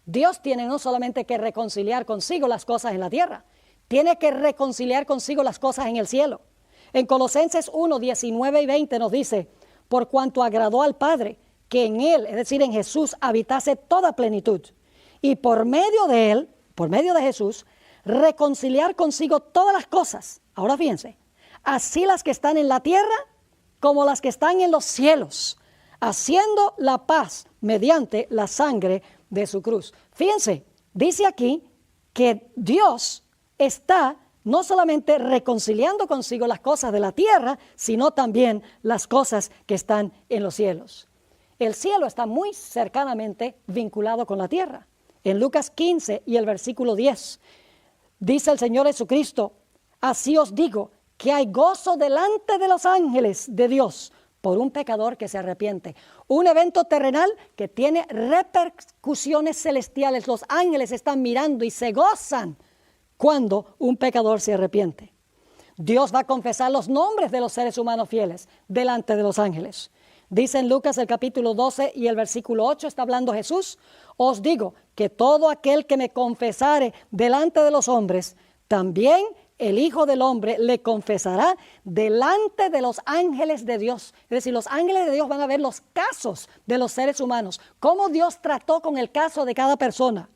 Dios tiene no solamente que reconciliar consigo las cosas en la tierra, tiene que reconciliar consigo las cosas en el cielo. En Colosenses 1, 19 y 20 nos dice: por cuanto agradó al Padre que en Él, es decir, en Jesús, habitase toda plenitud, y por medio de Él, por medio de Jesús, reconciliar consigo todas las cosas. Ahora fíjense, así las que están en la tierra como las que están en los cielos, haciendo la paz mediante la sangre de su cruz. Fíjense, dice aquí que Dios está no solamente reconciliando consigo las cosas de la tierra, sino también las cosas que están en los cielos. El cielo está muy cercanamente vinculado con la tierra. En Lucas 15 y el versículo 10, dice el Señor Jesucristo: así os digo que hay gozo delante de los ángeles de Dios por un pecador que se arrepiente. Un evento terrenal que tiene repercusiones celestiales. Los ángeles están mirando y se gozan cuando un pecador se arrepiente. Dios va a confesar los nombres de los seres humanos fieles delante de los ángeles. Dice en Lucas el capítulo 12 y el versículo 8, está hablando Jesús: os digo que todo aquel que me confesare delante de los hombres, también el Hijo del Hombre le confesará delante de los ángeles de Dios. Es decir, los ángeles de Dios van a ver los casos de los seres humanos, cómo Dios trató con el caso de cada persona.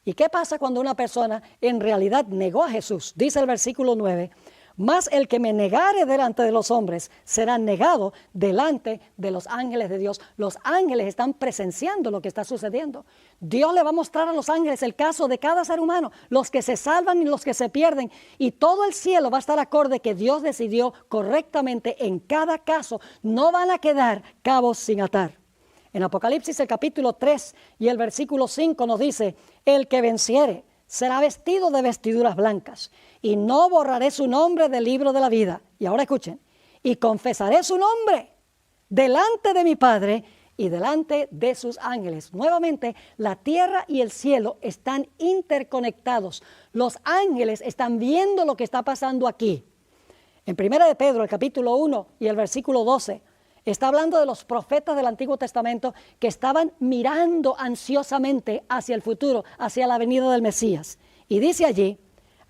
¿Y qué pasa cuando una persona en realidad negó a Jesús? Dice el versículo 9: mas el que me negare delante de los hombres será negado delante de los ángeles de Dios. Los ángeles están presenciando lo que está sucediendo. Dios le va a mostrar a los ángeles el caso de cada ser humano, los que se salvan y los que se pierden. Y todo el cielo va a estar acorde que Dios decidió correctamente en cada caso. No van a quedar cabos sin atar. En Apocalipsis el capítulo 3 y el versículo 5 nos dice: el que venciere será vestido de vestiduras blancas, y no borraré su nombre del libro de la vida. Y ahora escuchen: y confesaré su nombre delante de mi Padre y delante de sus ángeles. Nuevamente, la tierra y el cielo están interconectados. Los ángeles están viendo lo que está pasando aquí. En 1 de Pedro, el capítulo 1 y el versículo 12, está hablando de los profetas del Antiguo Testamento que estaban mirando ansiosamente hacia el futuro, hacia la venida del Mesías. Y dice allí: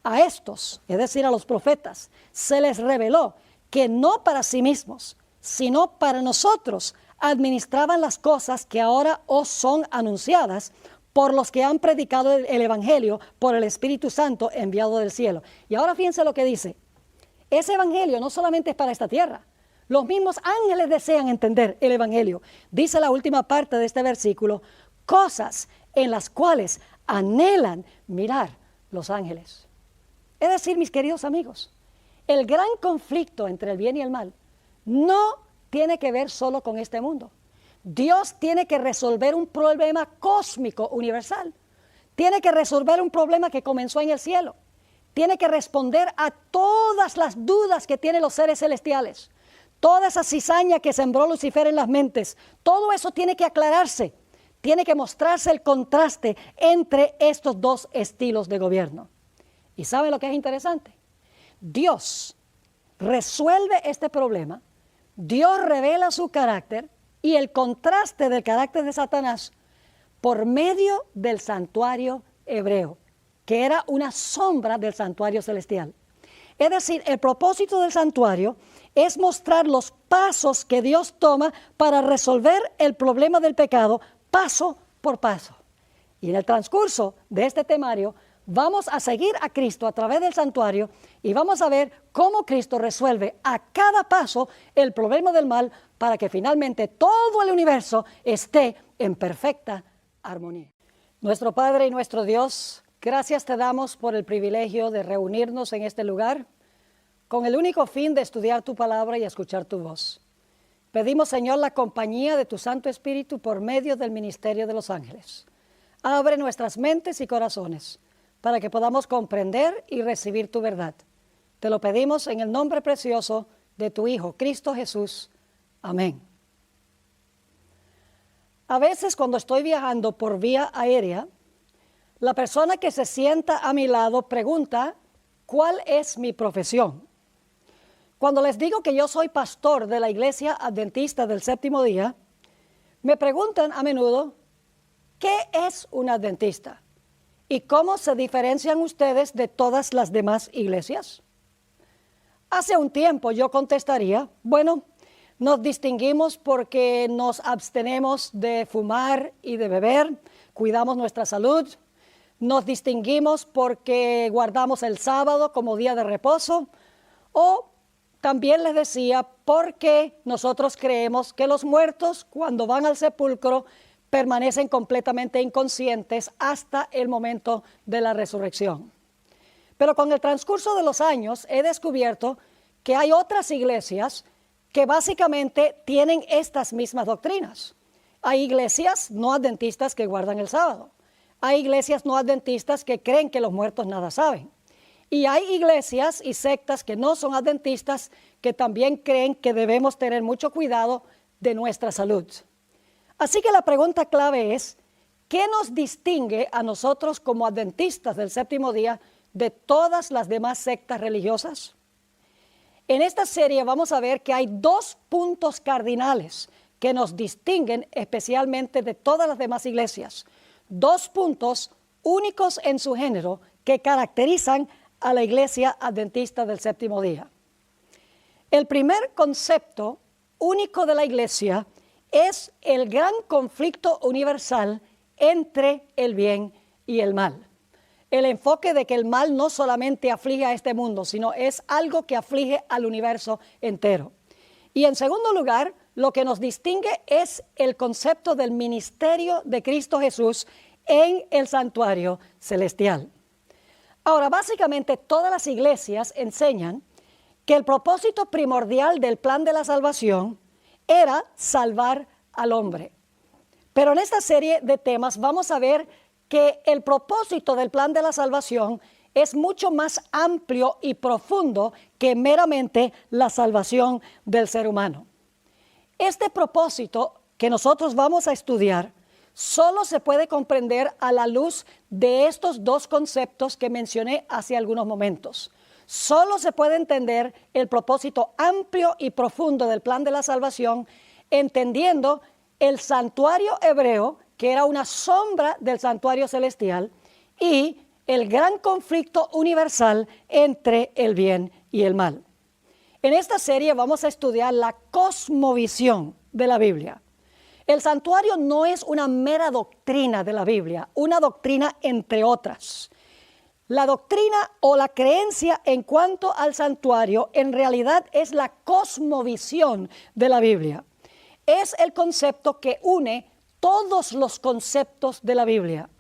a estos, es decir, a los profetas, se les reveló que no para sí mismos, sino para nosotros, administraban las cosas que ahora os son anunciadas por los que han predicado el Evangelio por el Espíritu Santo enviado del cielo. Y ahora fíjense lo que dice. Ese Evangelio no solamente es para esta tierra. Los mismos ángeles desean entender el Evangelio. Dice la última parte de este versículo, cosas en las cuales anhelan mirar los ángeles. Es decir, mis queridos amigos, el gran conflicto entre el bien y el mal no tiene que ver solo con este mundo. Dios tiene que resolver un problema cósmico universal. Tiene que resolver un problema que comenzó en el cielo. Tiene que responder a todas las dudas que tienen los seres celestiales. Toda esa cizaña que sembró Lucifer en las mentes. Todo eso tiene que aclararse. Tiene que mostrarse el contraste entre estos dos estilos de gobierno. ¿Y saben lo que es interesante? Dios resuelve este problema. Dios revela su carácter y el contraste del carácter de Satanás por medio del santuario hebreo, que era una sombra del santuario celestial. Es decir, el propósito del santuario es mostrar los pasos que Dios toma para resolver el problema del pecado paso por paso. Y en el transcurso de este temario vamos a seguir a Cristo a través del santuario y vamos a ver cómo Cristo resuelve a cada paso el problema del mal para que finalmente todo el universo esté en perfecta armonía. Nuestro Padre y nuestro Dios, gracias te damos por el privilegio de reunirnos en este lugar con el único fin de estudiar tu palabra y escuchar tu voz. Pedimos, Señor, la compañía de tu Santo Espíritu por medio del ministerio de los ángeles. Abre nuestras mentes y corazones para que podamos comprender y recibir tu verdad. Te lo pedimos en el nombre precioso de tu Hijo, Cristo Jesús. Amén. A veces cuando estoy viajando por vía aérea, la persona que se sienta a mi lado pregunta, ¿cuál es mi profesión? Cuando les digo que yo soy pastor de la Iglesia Adventista del Séptimo Día, me preguntan a menudo, ¿qué es un adventista? ¿Y cómo se diferencian ustedes de todas las demás iglesias? Hace un tiempo yo contestaría, bueno, nos distinguimos porque nos abstenemos de fumar y de beber, cuidamos nuestra salud, nos distinguimos porque guardamos el sábado como día de reposo, o también les decía porque nosotros creemos que los muertos cuando van al sepulcro permanecen completamente inconscientes hasta el momento de la resurrección. Pero con el transcurso de los años he descubierto que hay otras iglesias que básicamente tienen estas mismas doctrinas. Hay iglesias no adventistas que guardan el sábado. Hay iglesias no adventistas que creen que los muertos nada saben. Y hay iglesias y sectas que no son adventistas que también creen que debemos tener mucho cuidado de nuestra salud. Así que la pregunta clave es, ¿qué nos distingue a nosotros como adventistas del séptimo día de todas las demás sectas religiosas? En esta serie vamos a ver que hay dos puntos cardinales que nos distinguen especialmente de todas las demás iglesias. Dos puntos únicos en su género que caracterizan a la Iglesia Adventista del Séptimo Día. El primer concepto único de la Iglesia es el gran conflicto universal entre el bien y el mal. El enfoque de que el mal no solamente aflige a este mundo, sino es algo que aflige al universo entero. Y en segundo lugar, lo que nos distingue es el concepto del ministerio de Cristo Jesús en el santuario celestial. Ahora, básicamente todas las iglesias enseñan que el propósito primordial del plan de la salvación era salvar al hombre. Pero en esta serie de temas vamos a ver que el propósito del plan de la salvación es mucho más amplio y profundo que meramente la salvación del ser humano. Este propósito que nosotros vamos a estudiar solo se puede comprender a la luz de estos dos conceptos que mencioné hace algunos momentos. Solo se puede entender el propósito amplio y profundo del plan de la salvación entendiendo el santuario hebreo, que era una sombra del santuario celestial, y el gran conflicto universal entre el bien y el mal. En esta serie vamos a estudiar la cosmovisión de la Biblia. El santuario no es una mera doctrina de la Biblia, una doctrina entre otras. La doctrina o la creencia en cuanto al santuario en realidad es la cosmovisión de la Biblia. Es el concepto que une todos los conceptos de la Biblia.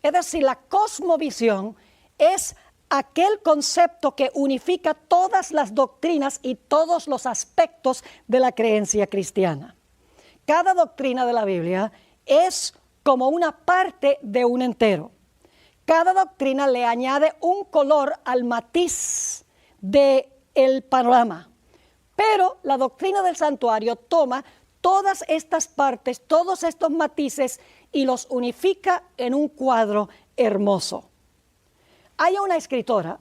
Es decir, la cosmovisión es aquel concepto que unifica todas las doctrinas y todos los aspectos de la creencia cristiana. Cada doctrina de la Biblia es como una parte de un entero. Cada doctrina le añade un color al matiz del panorama. Pero la doctrina del santuario toma todas estas partes, todos estos matices y los unifica en un cuadro hermoso. Hay una escritora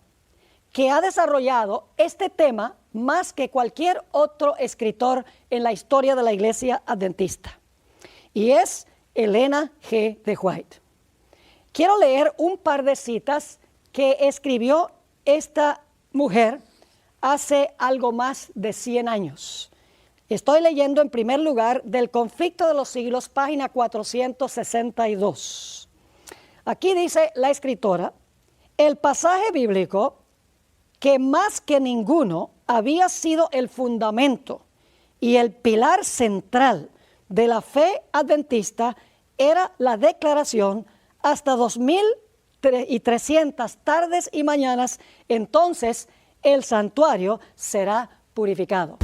que ha desarrollado este tema más que cualquier otro escritor en la historia de la Iglesia Adventista, y es Elena G. de White. Quiero leer un par de citas que escribió esta mujer hace algo más de 100 años. Estoy leyendo en primer lugar del Conflicto de los Siglos, página 462. Aquí dice la escritora: el pasaje bíblico que más que ninguno había sido el fundamento y el pilar central de la fe adventista era la declaración: hasta 2300 tardes y mañanas, entonces el santuario será purificado.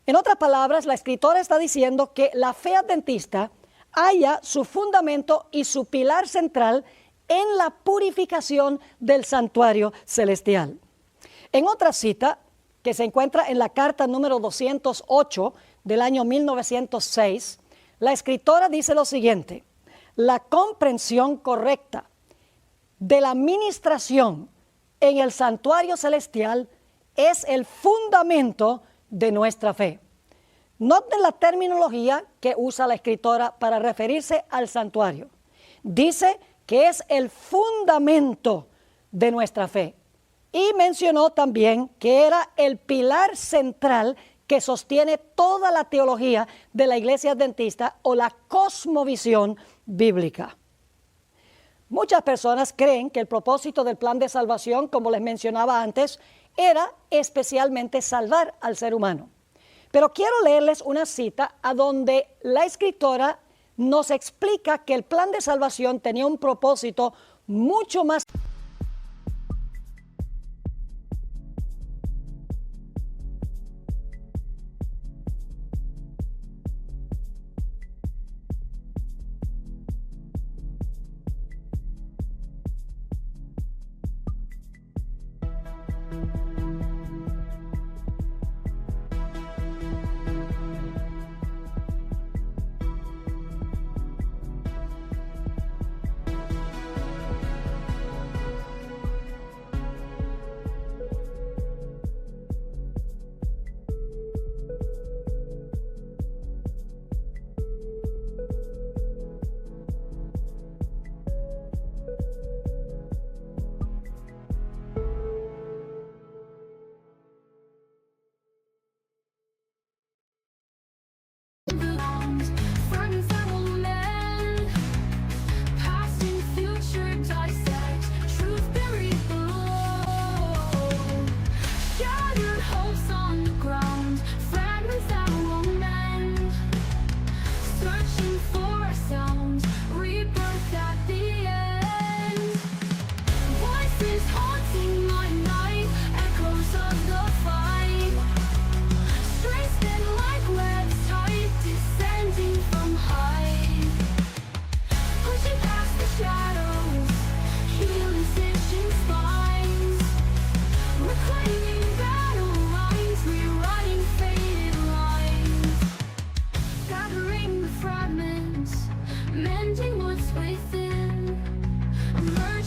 En otras palabras, la escritora está diciendo que la fe adventista halla su fundamento y su pilar central en la purificación del santuario celestial. En otra cita, que se encuentra en la carta número 208 del año 1906, la escritora dice lo siguiente: la comprensión correcta de la ministración en el santuario celestial es el fundamento de nuestra fe. Noten la terminología que usa la escritora para referirse al santuario. Dice que es el fundamento de nuestra fe. Y mencionó también que era el pilar central que sostiene toda la teología de la Iglesia Adventista o la cosmovisión bíblica. Muchas personas creen que el propósito del plan de salvación, como les mencionaba antes, era especialmente salvar al ser humano. Pero quiero leerles una cita a donde la escritora nos explica que el plan de salvación tenía un propósito mucho más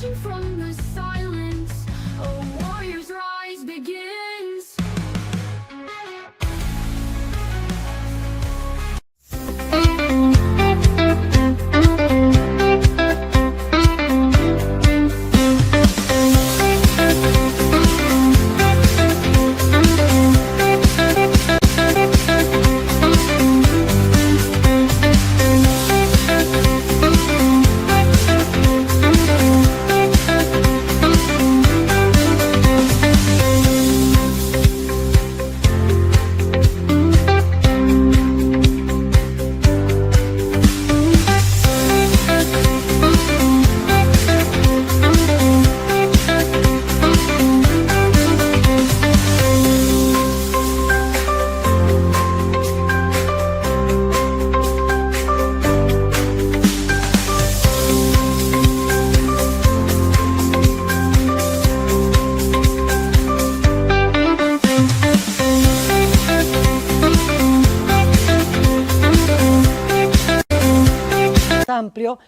Emerging from the silence, a warrior's rise begins. Amplio